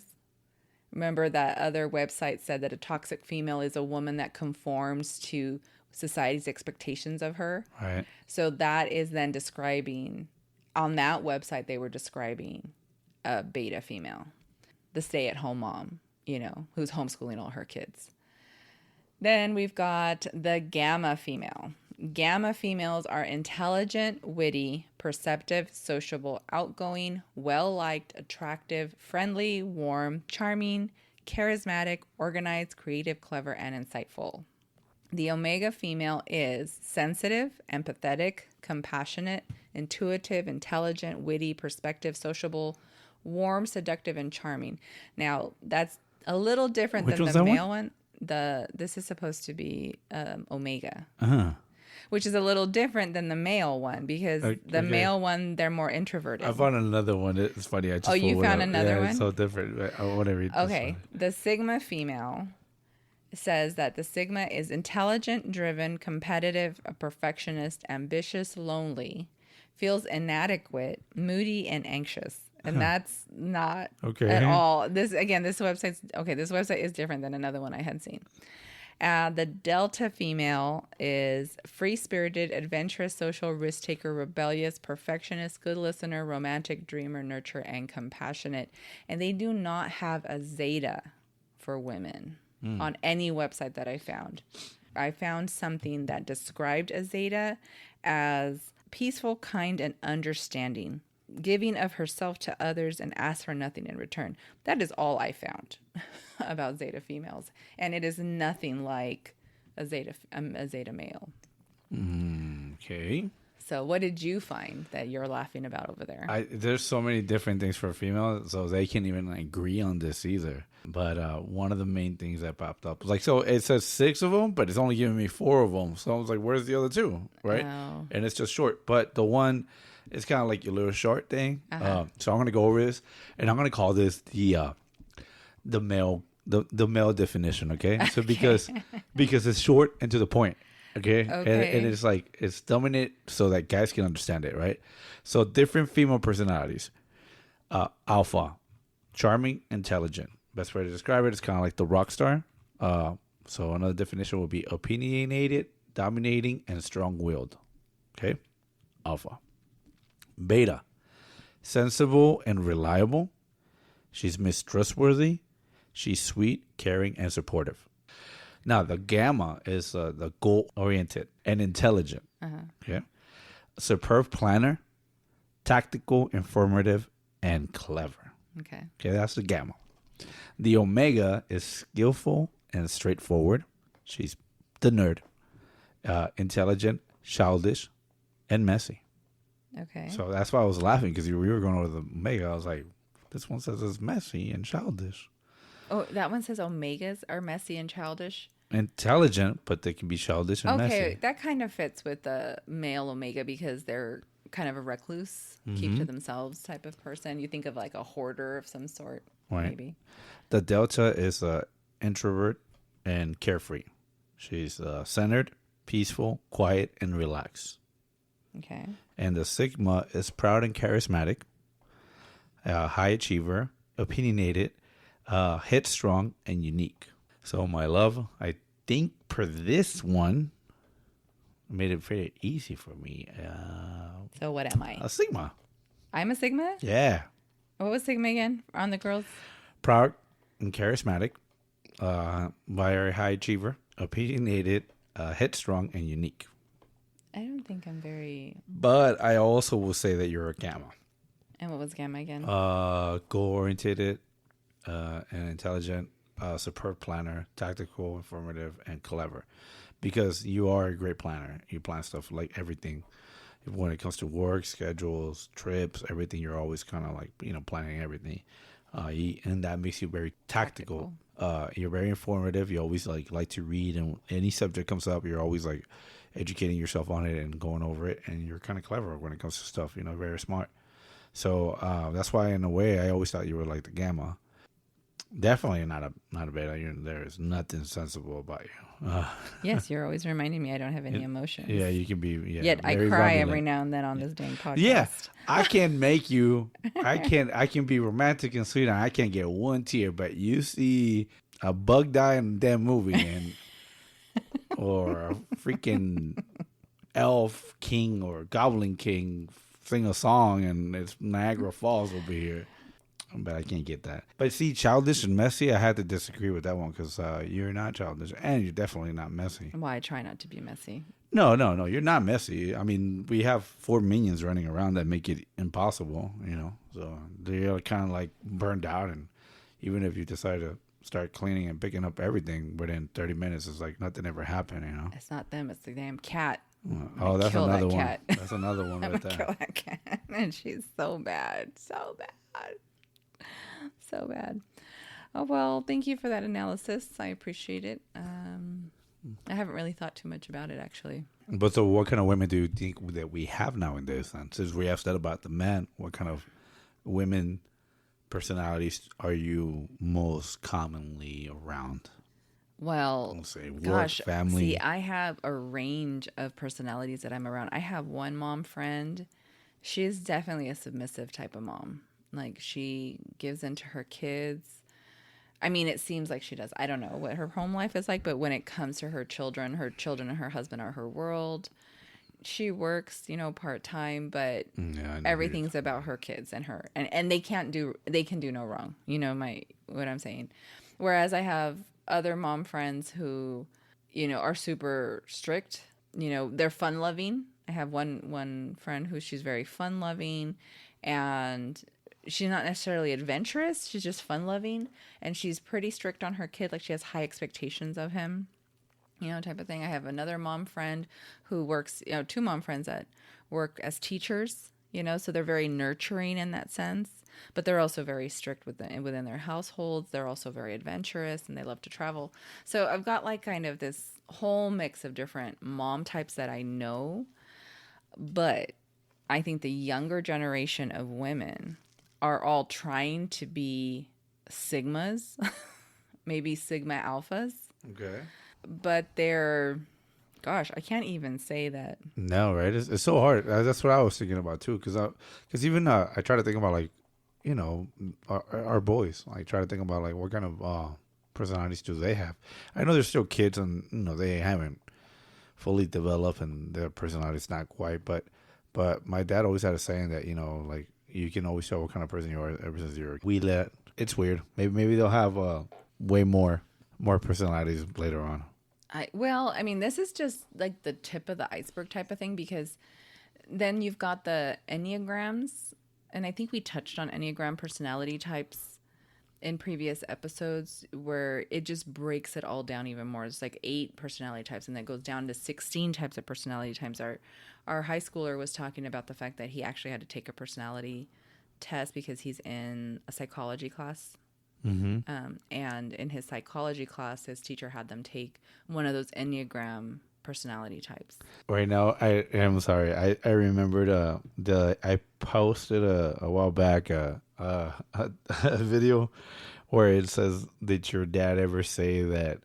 Remember that other website said that a toxic female is a woman that conforms to society's expectations of her. Right. So that is then describing, on that website, they were describing a beta female, the stay-at-home mom, who's homeschooling all her kids. Then we've got the gamma female. Gamma females are intelligent, witty, perceptive, sociable, outgoing, well-liked, attractive, friendly, warm, charming, charismatic, organized, creative, clever, and insightful. The omega female is sensitive, empathetic, compassionate, intuitive, intelligent, witty, perspective, sociable, warm, seductive, and charming. Now, that's a little different than the male one. This is supposed to be omega. Uh-huh. Which is a little different than the male one, because the male one, they're more introverted. I found another one. It's funny. I just you found another one? It's so different. I want to read this Okay. one. The sigma female says that the sigma is intelligent, driven, competitive, a perfectionist, ambitious, lonely, feels inadequate, moody, and anxious. And that's not at all. This website is different than another one I had seen. The delta female is free-spirited, adventurous, social, risk-taker, rebellious, perfectionist, good listener, romantic, dreamer, nurturer, and compassionate. And they do not have a zeta for women on any website that I found. I found something that described a zeta as peaceful, kind, and understanding, giving of herself to others and asks for nothing in return. That is all I found about zeta females, and it is nothing like a zeta male. Okay. So what did you find that you're laughing about over there? There's so many different things for female, so they can't even agree on this either. But one of the main things that popped up was so it says 6 of them, but it's only giving me 4 of them. So I was like, where's the other 2? Right. Oh. And it's just short. But the one, it's kind of like your little short thing. So I'm going to go over this, and I'm going to call this the male definition. Okay. So because it's short and to the point. Okay. And it's like, it's dominant so that guys can understand it. Right. So different female personalities. Alpha, charming, intelligent. Best way to describe it is kind of like the rock star. So another definition would be opinionated, dominating, and strong-willed. Okay. Alpha. Beta, sensible and reliable. She's mistrustworthy. She's sweet, caring, and supportive. Now, the gamma is the goal-oriented and intelligent. Okay. Superb planner, tactical, informative, and clever. Okay, that's the gamma. The omega is skillful and straightforward. She's the nerd, intelligent, childish, and messy. Okay. So that's why I was laughing, because we were going over the omega. I was like, this one says it's messy and childish. Oh, that one says omegas are messy and childish. Intelligent, but they can be childish and messy. Okay, that kind of fits with the male omega, because they're kind of a recluse, keep to themselves type of person. You think of like a hoarder of some sort, Right. maybe. The Delta is a introvert and carefree. She's centered, peaceful, quiet, and relaxed. Okay. And the Sigma is proud and charismatic, high achiever, opinionated, headstrong, and unique. So, my love, I think for this one, made it very easy for me. So what am I? A Sigma. I'm a Sigma? Yeah. What was Sigma again on the girls? Proud and charismatic, very high achiever, opinionated, headstrong, and unique. I don't think I'm very... But I also will say that you're a Gamma. And what was Gamma again? Goal-oriented and intelligent, superb planner, tactical, informative, and clever. Because you are a great planner. You plan stuff like everything. When it comes to work, schedules, trips, everything, you're always kind of like, planning everything. And that makes you very tactical. You're very informative. You always like to read, and any subject comes up, you're always like educating yourself on it and going over it. And you're kind of clever when it comes to stuff, very smart. So that's why, in a way, I always thought you were like the Gamma. Definitely not a beta. There is nothing sensible about you. Yes, you're always reminding me I don't have any emotions. Yeah, you can be. Yeah, Yet I very cry lovely. every now and then on this dang podcast. Yeah, I can make you. I can be romantic and sweet, and I can't get one tear. But you see a bug die in a damn movie, or a freaking elf king or goblin king sing a song, and it's Niagara Falls over here. But I can't get that. But see, childish and messy, I had to disagree with that one because you're not childish, and you're definitely not messy. Well, I try not to be messy. No, you're not messy. I mean, we have 4 minions running around that make it impossible, So they're kind of like burned out, and even if you decide to start cleaning and picking up everything within 30 minutes, it's like nothing ever happened, It's not them, it's the damn cat. Oh, that's kill another that one. cat. That's another one I'm right gonna there. kill that cat. And she's so bad. So bad. So bad. Oh, well, thank you for that analysis. I appreciate it. I haven't really thought too much about it, actually. But so what kind of women do you think that we have nowadays then? Since we have said about the men, what kind of women personalities are you most commonly around? Well, Let's say work, gosh, family. see, I have a range of personalities that I'm around. I have one mom friend. She's definitely a submissive type of mom. Like, she gives into her kids. I mean, it seems like she does. I don't know what her home life is like, but when it comes to her children and her husband are her world. She works, part-time, but everything's about her kids and her. And they can do no wrong. What I'm saying. Whereas I have other mom friends who, are super strict. They're fun-loving. I have one friend she's very fun-loving, and she's not necessarily adventurous. She's just fun-loving, and she's pretty strict on her kid. Like, she has high expectations of him, type of thing. I have another mom friend who works, 2 mom friends that work as teachers, so they're very nurturing in that sense, but they're also very strict within their households. They're also very adventurous, and they love to travel. So I've got like kind of this whole mix of different mom types that I know, but I think the younger generation of women are all trying to be Sigmas, maybe Sigma Alphas. Okay. But gosh, I can't even say that. No, right? It's so hard. That's what I was thinking about too. Because even I try to think about like, our boys. I try to think about like what kind of personalities do they have. I know they're still kids, and they haven't fully developed, and their personality's not quite. But my dad always had a saying that like you can always tell what kind of person you are ever since you're. It's weird. Maybe they'll have way more personalities later on. I mean, this is just like the tip of the iceberg type of thing, because then you've got the Enneagrams, and I think we touched on Enneagram personality types in previous episodes, where it just breaks it all down even more. It's like 8 personality types, and then it goes down to 16 types of personality types. Our high schooler was talking about the fact that he actually had to take a personality test because he's in a psychology class. And in his psychology class, his teacher had them take one of those Enneagram personality types. Right now, I am sorry. I remembered I posted a while back a video where it says, "Did your dad ever say that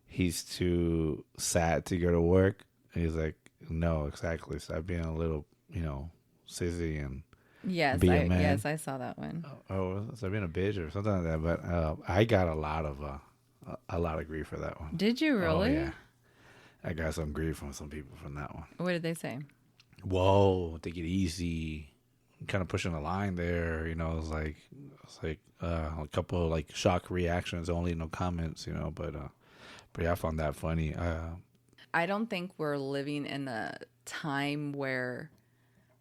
he's too sad to go to work?" And he's like, "No, exactly. Stop being a little, sissy and Yes, be a man." I saw that one. Oh, stop being a bitch or something like that. But I got a lot of grief for that one. Did you Oh really? yeah, I got some grief from some people from that one. What did they say? Whoa, take it easy. Kind of pushing the line there, it's like a couple of like shock reactions only, no comments, but yeah, I found that funny. I don't think we're living in a time where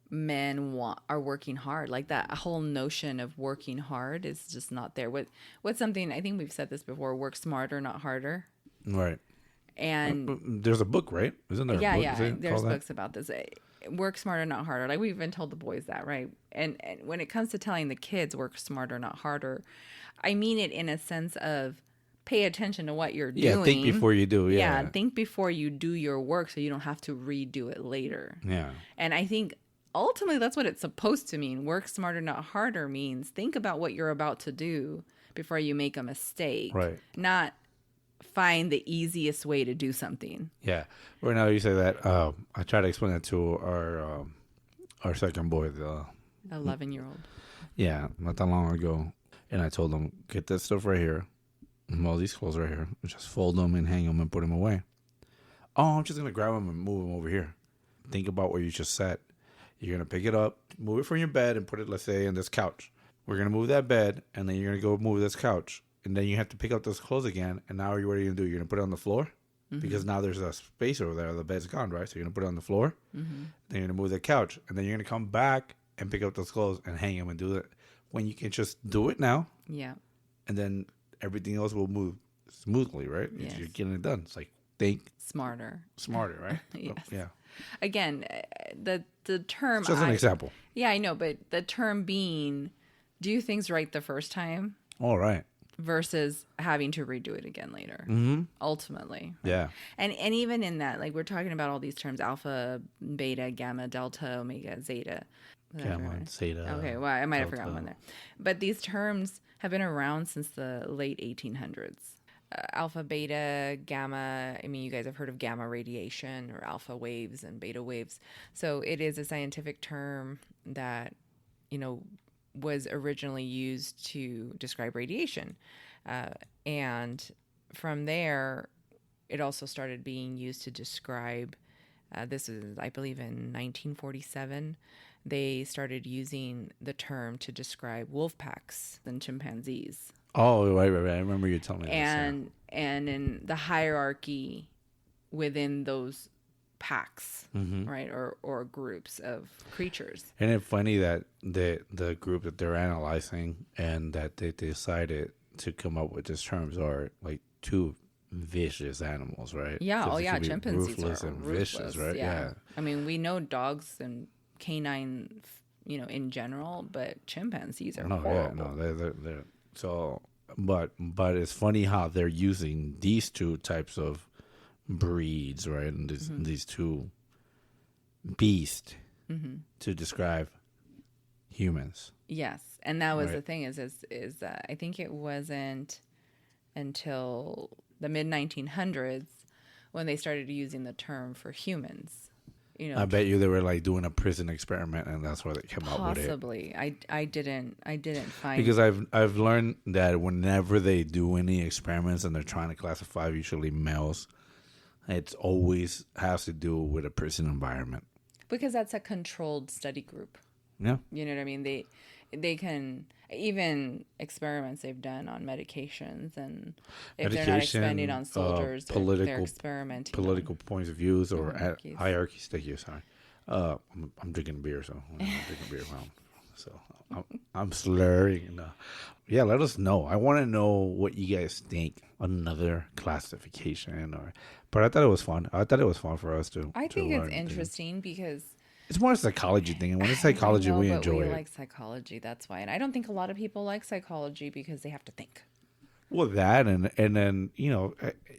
men are working hard. Like that whole notion of working hard is just not there. What's something, I think we've said this before, work smarter, not harder. Right. And there's a book, right? Isn't there a book? Yeah, there's books about this. Work smarter, not harder. Like we've even told the boys that, right? And when it comes to telling the kids work smarter, not harder, I mean it in a sense of pay attention to what you're doing. Yeah, think before you do. Yeah, think before you do your work so you don't have to redo it later. Yeah. And I think ultimately that's what it's supposed to mean. Work smarter, not harder means think about what you're about to do before you make a mistake. Right. Not find the easiest way to do something. Yeah. Right now you say that. I try to explain that to our second boy, the 11-year-old. Yeah, not that long ago, and I told him, get that stuff right here, all these clothes right here, just fold them and hang them and put them away. Oh, I'm just gonna grab them and move them over here. Think about what you just said. You're gonna pick it up, move it from your bed, and put it, let's say, in this couch. We're gonna move that bed, and then you're gonna go move this couch. And then you have to pick up those clothes again. And now what are you going to do? You're going to put it on the floor? Mm-hmm. Because now there's a space over there. The bed's gone, right? So you're going to put it on the floor. Mm-hmm. Then you're going to move the couch. And then you're going to come back and pick up those clothes and hang them and do it. When you can just do it now. Yeah. And then everything else will move smoothly, right? Yes. You're getting it done. It's like, think. Smarter, right? Yes. So, yeah. Again, the term. It's just an example. Yeah, I know. But the term being do things right the first time. All right. Versus having to redo it again later, ultimately. Yeah. And even in that, like we're talking about all these terms, alpha, beta, gamma, delta, omega, zeta. Gamma, zeta. Okay, well, I might have forgotten one there. But these terms have been around since the late 1800s. Alpha, beta, gamma. I mean, you guys have heard of gamma radiation or alpha waves and beta waves. So it is a scientific term that, was originally used to describe radiation. And from there, it also started being used to describe, this is, I believe, in 1947, they started using the term to describe wolf packs and chimpanzees. Oh, right. I remember you telling me and this. And in the hierarchy within those packs, right, or groups of creatures. Isn't it funny that the group that they're analyzing and that they decided to come up with these terms are like two vicious animals, right? Yeah. Oh, yeah. Chimpanzees ruthless are and ruthless, vicious, right? Yeah. I mean, we know dogs and canine, in general, but chimpanzees are horrible. Yeah, no, they're so. But it's funny how they're using these two types of breeds, right, and these two beasts to describe humans. Yes, and that was the thing is I think it wasn't until the mid 1900s when they started using the term for humans. I bet you they were like doing a prison experiment, and that's why they came up with it. Possibly, I didn't find, because I've learned that whenever they do any experiments and they're trying to classify usually males, it's always has to do with a prison environment. Because that's a controlled study group. Yeah. You know what I mean? They can, even experiments they've done on medications, and if they're not experimenting on soldiers, they're experimenting political points of views or hierarchies. Thank you. Sorry. I'm drinking beer, so I'm drinking beer. So I'm slurring. Yeah, let us know. I want to know what you guys think. Another classification, but I thought it was fun. I thought it was fun for us to. I think it's interesting because it's more a psychology thing, and when it's psychology, we enjoy it. We like psychology, that's why. And I don't think a lot of people like psychology because they have to think. Well, that and then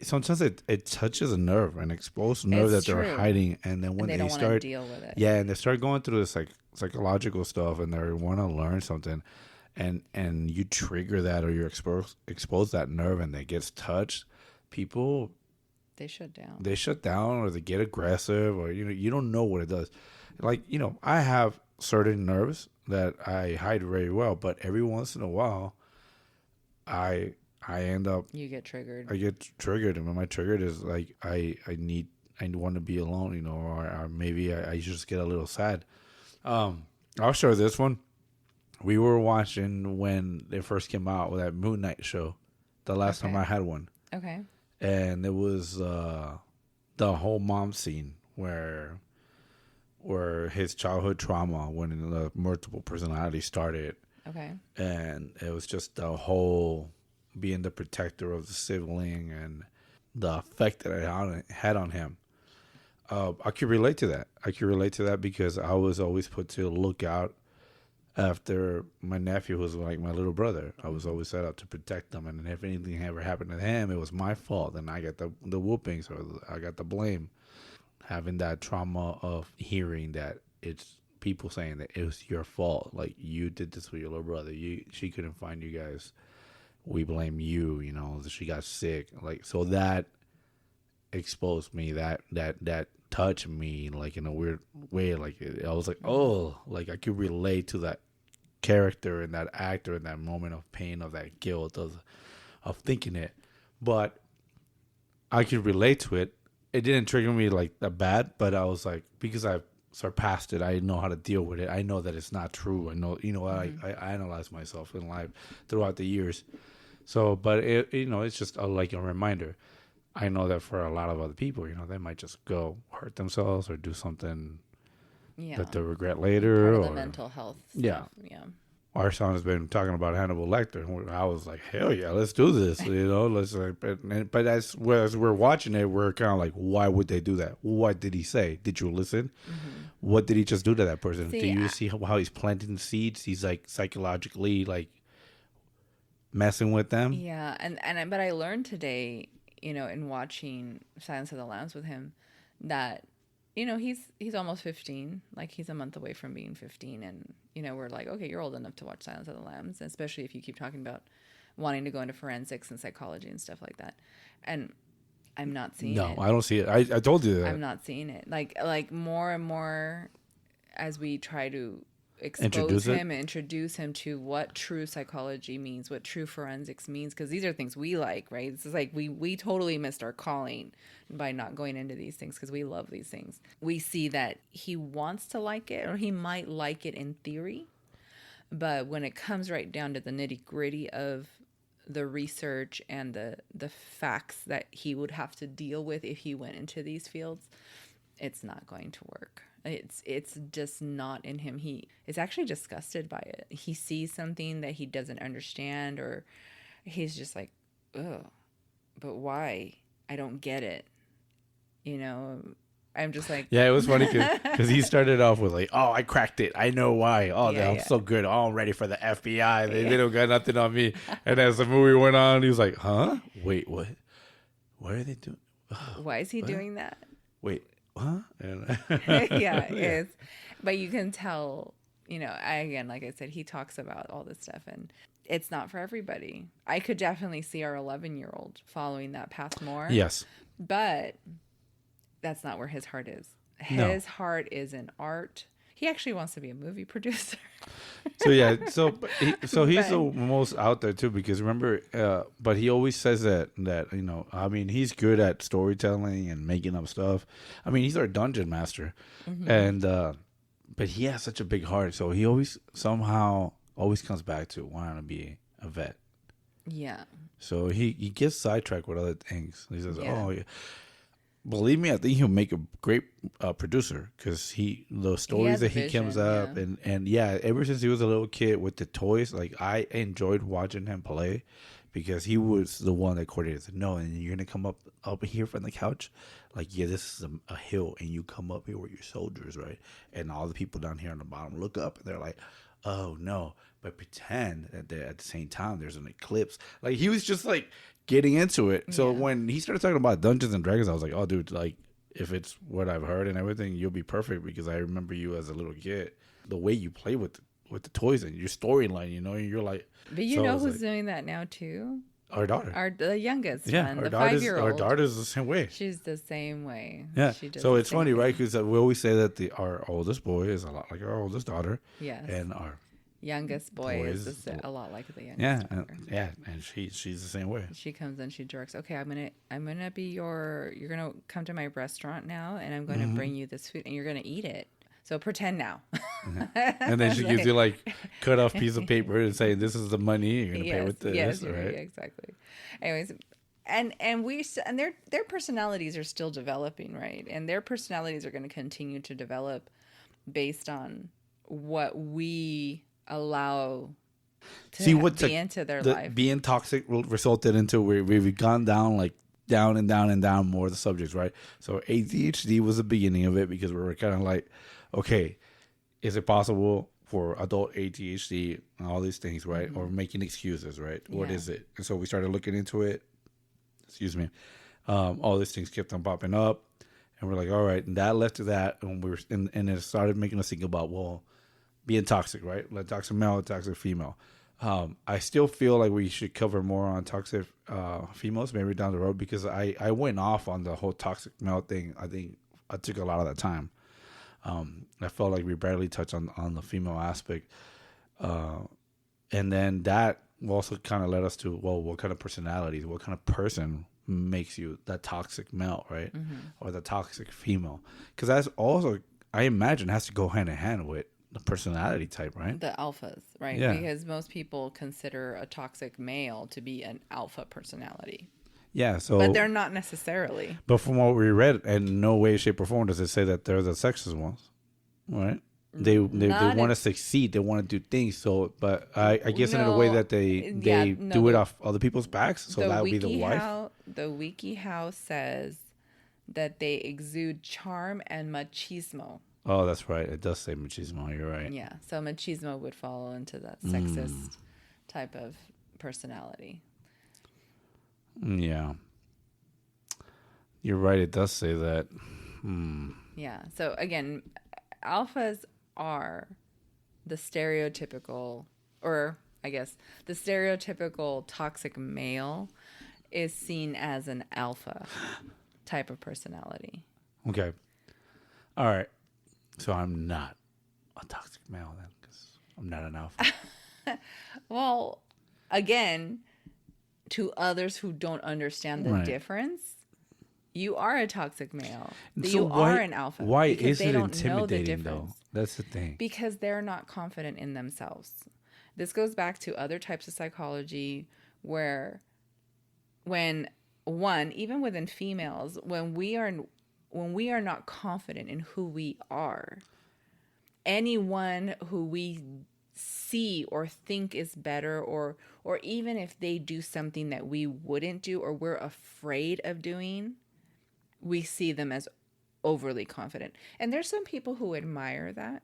sometimes it touches a nerve, an exposed nerve It's that they're true. hiding, and then And when they they don't want to start, deal with it. yeah, and they start going through this like psychological stuff, and they want to learn something, and you trigger that or you expose that nerve, and it gets touched, people They shut down. they shut down or they get aggressive, or you don't know what it does. Like I have certain nerves that I hide very well, but every once in a while, I I end up You get triggered. I get triggered, and when my triggered is like I want to be alone, or maybe I just get a little sad. I'll share this one. We were watching when they first came out with that Moon Knight show, the last time Okay. I had one, Okay. and it was the whole mom scene where his childhood trauma when the multiple personality started, Okay. and it was just the whole being the protector of the sibling and the effect that it had on him. I could relate to that. I could relate to that because I was always put to look out after my nephew, who was like my little brother. I was always set up to protect them, and if anything ever happened to him, it was my fault, and I got the whoopings or I got the blame. Having that trauma of hearing that it's people saying that it was your fault, like you did this with your little brother. She couldn't find you guys. We blame you. She got sick. Like so that exposed me. That touched me like in a weird way. Like I was like, oh, like I could relate to that character and that actor in that moment of pain, of that guilt, of thinking it. But I could relate to it. It didn't trigger me like that bad, but I was like, because I've surpassed it, I know how to deal with it. I know that it's not true. I know, I analyze myself in life throughout the years. So, but it's just like a reminder. I know that for a lot of other people, they might just go hurt themselves or do something Yeah. that they'll regret later. Part of the or mental health yeah. stuff. Yeah. Our son has been talking about Hannibal Lecter, and I was like, "Hell yeah, let's do this!" Let's like, but as we're watching it, we're kind of like, "Why would they do that? What did he say? Did you listen? Mm-hmm. What did he just do to that person? See, do you see how he's planting seeds? He's like psychologically like messing with them." Yeah, but I learned today, in watching Silence of the Lambs with him, that he's almost 15, like he's a month away from being 15, and we're like, okay, you're old enough to watch Silence of the Lambs, especially if you keep talking about wanting to go into forensics and psychology and stuff like that, and I'm not seeing No, it. I don't see it. I told you that. I'm not seeing it. Like more and more as we try to expose him and introduce him to what true psychology means, what true forensics means, because these are things we like, right? This is like we totally missed our calling by not going into these things because we love these things. We see that he wants to like it, or he might like it in theory, but when it comes right down to the nitty gritty of the research and the facts that he would have to deal with if he went into these fields, it's not going to work. It's just not in him. He is actually disgusted by it. He sees something that he doesn't understand, or he's just like, oh, but why? I don't get it. I'm just like, yeah, it was funny because he started off with like, oh, I cracked it. I know why. Oh, I'm so good. Oh, I'm ready for the FBI. They don't got nothing on me. And as the movie went on, he was like, huh? Wait, what? What are they doing? Why is he doing that? Wait, huh? Yeah, it's, but you can tell, again, like I said, he talks about all this stuff, and it's not for everybody. I could definitely see our 11-year-old following that path more. Yes. But that's not where his heart is. His heart is in art. He actually wants to be a movie producer. He's the most out there too, because remember, but he always says that I mean, he's good at storytelling and making up stuff. I mean, he's our dungeon master, and but he has such a big heart, so he always comes back to wanting to be a vet. Yeah. So he gets sidetracked with other things. He says, "Oh, yeah." Believe me, I think he'll make a great producer because the stories that he comes up and ever since he was a little kid with the toys, like I enjoyed watching him play because he was the one that coordinated. No, and you're gonna come up here from the couch, like this is a hill, and you come up here with your soldiers, right? And all the people down here on the bottom look up and they're like, oh no, but pretend that at the same time there's an eclipse. Like he was just like getting into it. So Yeah. when he started talking about Dungeons and Dragons, I was like, oh dude, like if it's what I've heard and everything, you'll be perfect because I remember you as a little kid, the way you play with the toys and your storyline, you know, and you're like, But you so know it's who's like, doing that now too? our daughter. The youngest Yeah, one, our the daughter's 5-year-old. our daughter's the same way. She's the same way. Yeah. She does So the it's same funny, right? thing. Because we always say that our oldest boy is a lot like our oldest daughter, Yes. and our Youngest boy is a lot like the youngest yeah, daughter. and she's the same way. She comes and she jerks. Okay, I'm gonna be you're gonna come to my restaurant now, and I'm gonna bring you this food, and you're gonna eat it. So pretend now. And then she gives you like cut off piece of paper and say, "This is the money you're gonna pay with this." Yes, right? exactly. Anyways, and their personalities are still developing, right? And their personalities are going to continue to develop based on what we allow to See what's be into their life. being toxic resulted into where we've gone down like down and down and down more of the subjects, right? So ADHD was the beginning of it because we were kind of like, okay, is it possible for adult ADHD and all these things, right? Or making excuses, right? What Yeah. is it? And so we started looking into it. Excuse me. All these things kept on popping up, and we're like, all right, and that led to that, and and it started making us think about, well, being toxic, right? Like toxic male, toxic female. I still feel like we should cover more on toxic females maybe down the road because I went off on the whole toxic male thing. I think I took a lot of that time. I felt like we barely touched on the female aspect. And then that also kind of led us to, well, what kind of personality, what kind of person makes you that toxic male, right? Or the toxic female? Because that's also, I imagine, has to go hand in hand with the personality type, right? The alphas, right? Yeah. Because most people consider a toxic male to be an alpha personality, Yeah, so. but they're not necessarily. But from what we read, in no way, shape, or form does it say that they're the sexist ones, right? They want to succeed. They want to do things. So, but I guess in a way that they do it off other people's backs. So that would be the wife. The WikiHow says that they exude charm and machismo. Oh, that's right. It does say machismo. You're right. Yeah, so machismo would fall into that sexist type of personality. Yeah. You're right. It does say that. Yeah. So again, alphas are the stereotypical, or I guess the stereotypical toxic male is seen as an alpha type of personality. Okay. All right. So I'm not a toxic male then because I'm not an alpha. Well, again, to others who don't understand the Right. difference, you are a toxic male. So You why- are an alpha. Why because is they it don't know the intimidating though? difference. That's the thing. Because they're not confident in themselves. This goes back to other types of psychology where even within females, when we are not confident in who we are, anyone who we see or think is better, or even if they do something that we wouldn't do or we're afraid of doing, we see them as overly confident. And there's some people who admire that,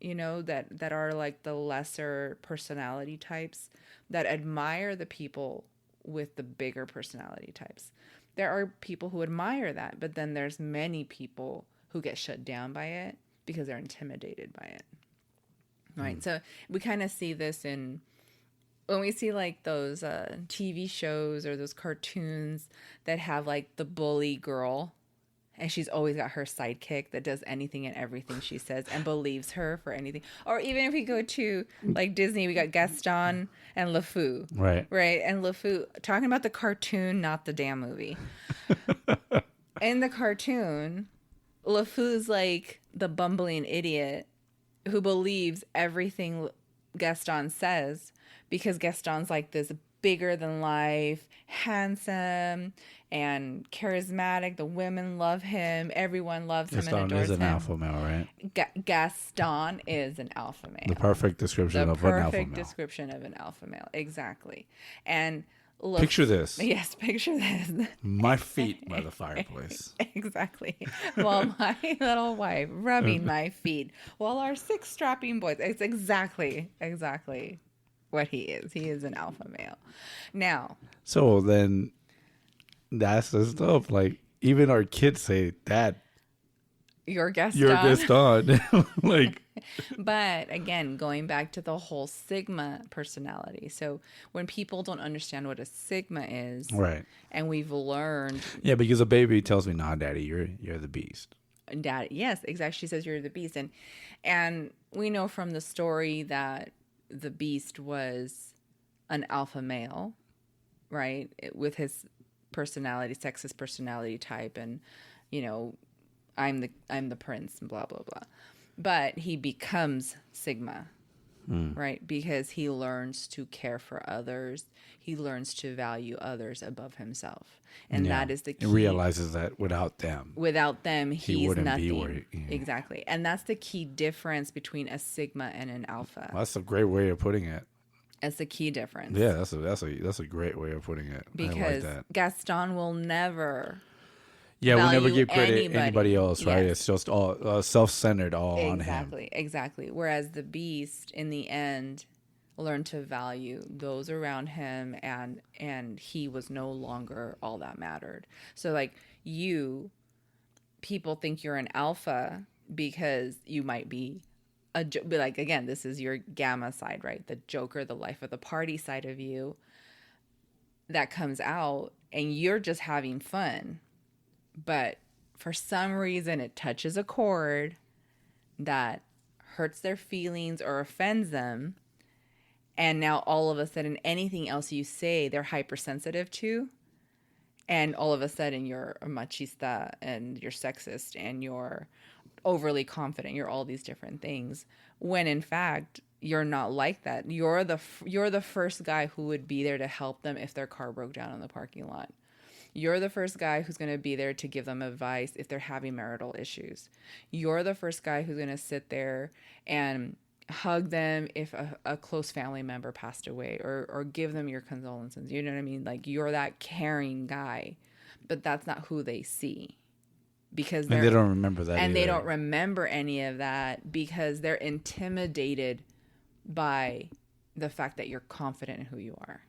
that are like the lesser personality types that admire the people with the bigger personality types. There are people who admire that, but then there's many people who get shut down by it because they're intimidated by it. Right. So we kind of see this when we see like those TV shows or those cartoons that have like the bully girl, and she's always got her sidekick that does anything and everything she says and believes her for anything. Or even if we go to like Disney, we got Gaston and LeFou. Right. Right. And LeFou, talking about the cartoon, not the damn movie. In the cartoon, LeFou's like the bumbling idiot who believes everything Gaston says because Gaston's like this bigger than life, handsome and charismatic. The women love him. Everyone loves him and Gaston adores is an him. alpha male, right? Gaston is an alpha male. The perfect description of an alpha male. Description of an alpha male. Exactly. And Picture this. Yes, picture this. My feet by the fireplace. Exactly. While my little wife rubbing my feet while our 6 strapping boys. It's exactly what he is. He is an alpha male. Now. So then that's the stuff. Like, even our kids say, Dad, you're You're Gaston. Like, but again, going back to the whole Sigma personality. So when people don't understand what a Sigma is, right? And we've learned, because a baby tells me, "Nah, Daddy, you're the beast." Dad, yes, exactly. She says you're the beast, and we know from the story that the beast was an alpha male, right? With his personality, sexist personality type, and I'm the prince, and blah blah blah. But he becomes Sigma, right? Because he learns to care for others. He learns to value others above himself. And that is the key. He realizes that without them, he's wouldn't nothing. be where Exactly. And that's the key difference between a Sigma and an Alpha. Well, that's a great way of putting it. That's the key difference. Yeah, that's a great way of putting it. Because I like that. Gaston will never... Yeah, we never give credit to anybody else, right? Yes. It's just all self-centered, all on him. Exactly. Whereas the beast, in the end, learned to value those around him, and he was no longer all that mattered. So, like, people think you're an alpha because you might be but like, again, this is your gamma side, right? The joker, the life of the party side of you that comes out, and you're just having fun. But for some reason, it touches a chord that hurts their feelings or offends them. And now all of a sudden, anything else you say, they're hypersensitive to. And all of a sudden, you're a machista and you're sexist and you're overly confident. You're all these different things. When in fact, you're not like that. You're the first guy who would be there to help them if their car broke down in the parking lot. You're the first guy who's going to be there to give them advice if they're having marital issues. You're the first guy who's going to sit there and hug them if a close family member passed away, or give them your condolences. You know what I mean? Like, you're that caring guy, but that's not who they see, because they don't remember that. And they don't remember any of that because they're intimidated by the fact that you're confident in who you are.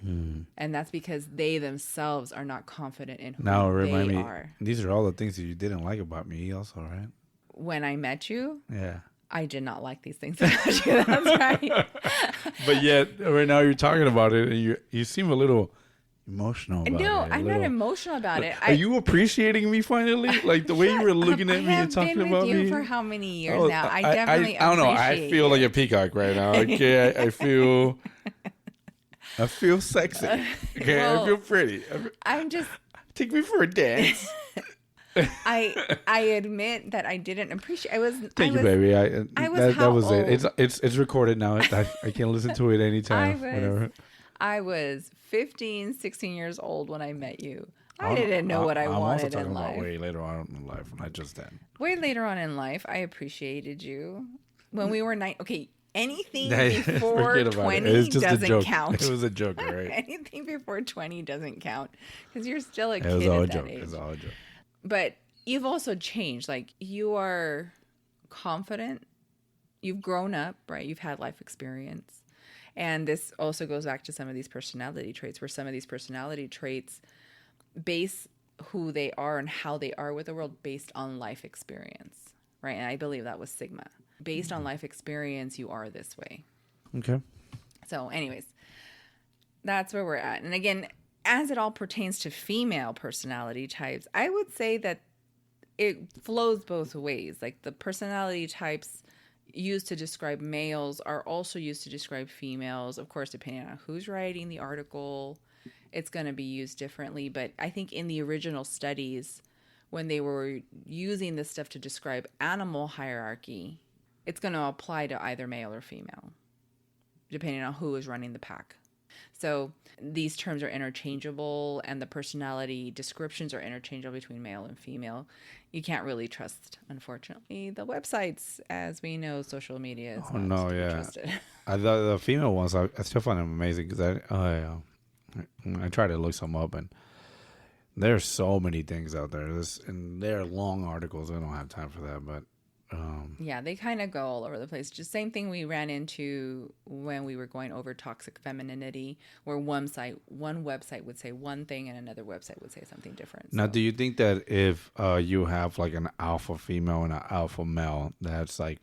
And that's because they themselves are not confident in who they are. These are all the things that you didn't like about me also, right? When I met you? Yeah. I did not like these things about you. That's right. But yet, right now you're talking about it, and you seem a little emotional about it. No, I'm not emotional about it. Are you appreciating me finally? Like the way you were looking at me and talking about me? I've been with you for how many years now? I definitely I don't know. I feel like a peacock right now. Okay, I feel sexy. Okay, well, I feel pretty. Take me for a dance. I admit that I didn't appreciate. Thank you, baby. That was it. It's recorded now. I can listen to it anytime. Whatever. I was 15, 16 years old when I met you. I didn't know what I wanted in life. I'm also talking about way later on in life, not just then. Way later on in life, I appreciated you when we were anything before 20 doesn't count. It was a joke, right? Anything before 20 doesn't count because you're still a kid at that age. It was all a joke. But you've also changed. Like, you are confident. You've grown up, right? You've had life experience. And this also goes back to some of these personality traits, where some of these personality traits base who they are and how they are with the world based on life experience, right? And I believe that was Sigma. Based on life experience, you are this way. Okay. So anyways, that's where we're at. And again, as it all pertains to female personality types, I would say that it flows both ways. Like, the personality types used to describe males are also used to describe females. Of course, depending on who's writing the article, it's going to be used differently. But I think in the original studies, when they were using this stuff to describe animal hierarchy, it's going to apply to either male or female, depending on who is running the pack. So these terms are interchangeable, and the personality descriptions are interchangeable between male and female. You can't really trust, unfortunately, the websites. As we know, social media is not trusted. The female ones, I still find them amazing because I try to look some up, and there's so many things out there. And they're long articles. I don't have time for that, but Yeah, they kind of go all over the place. Just same thing we ran into when we were going over toxic femininity, where one website would say one thing and another website would say something different. now, So do you think that if you have like an alpha female and an alpha male, that's like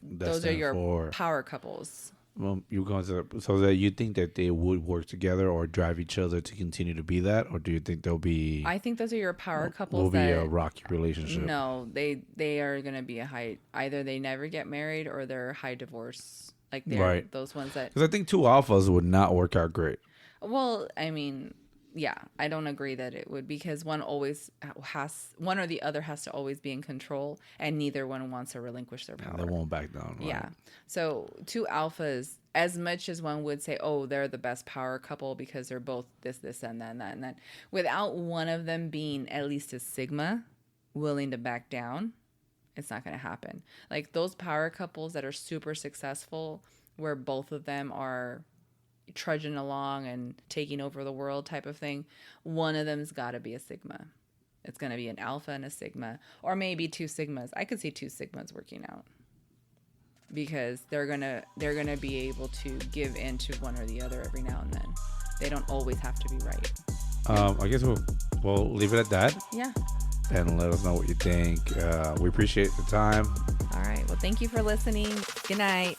those are your for power couples. well, you consider so that you think that they would work together or drive each other to continue to be that, or do you think they'll be I think those are your power couples will be that a rocky relationship? no, they are going to be a high, either they never get married or they're high divorce. Like they're Right. those ones that, Because I think two alphas would not work out great. well, I mean, yeah, I don't agree that it would, because one or the other has to always be in control, and neither one wants to relinquish their power. They won't back down. Right? Yeah. So two alphas, as much as one would say, oh, they're the best power couple because they're both this, and that, and that, and that, without one of them being at least a sigma willing to back down, it's not going to happen. Like those power couples that are super successful, where both of them are trudging along and taking over the world type of thing, one of them's got to be a sigma. It's going to be an alpha and a sigma, or maybe two sigmas. I could see two sigmas working out, because they're gonna be able to give in to one or the other every now and then. They don't always have to be right. I guess we'll leave it at that. Yeah. And let us know what you think. We appreciate the time. All right. Well, thank you for listening. Good night.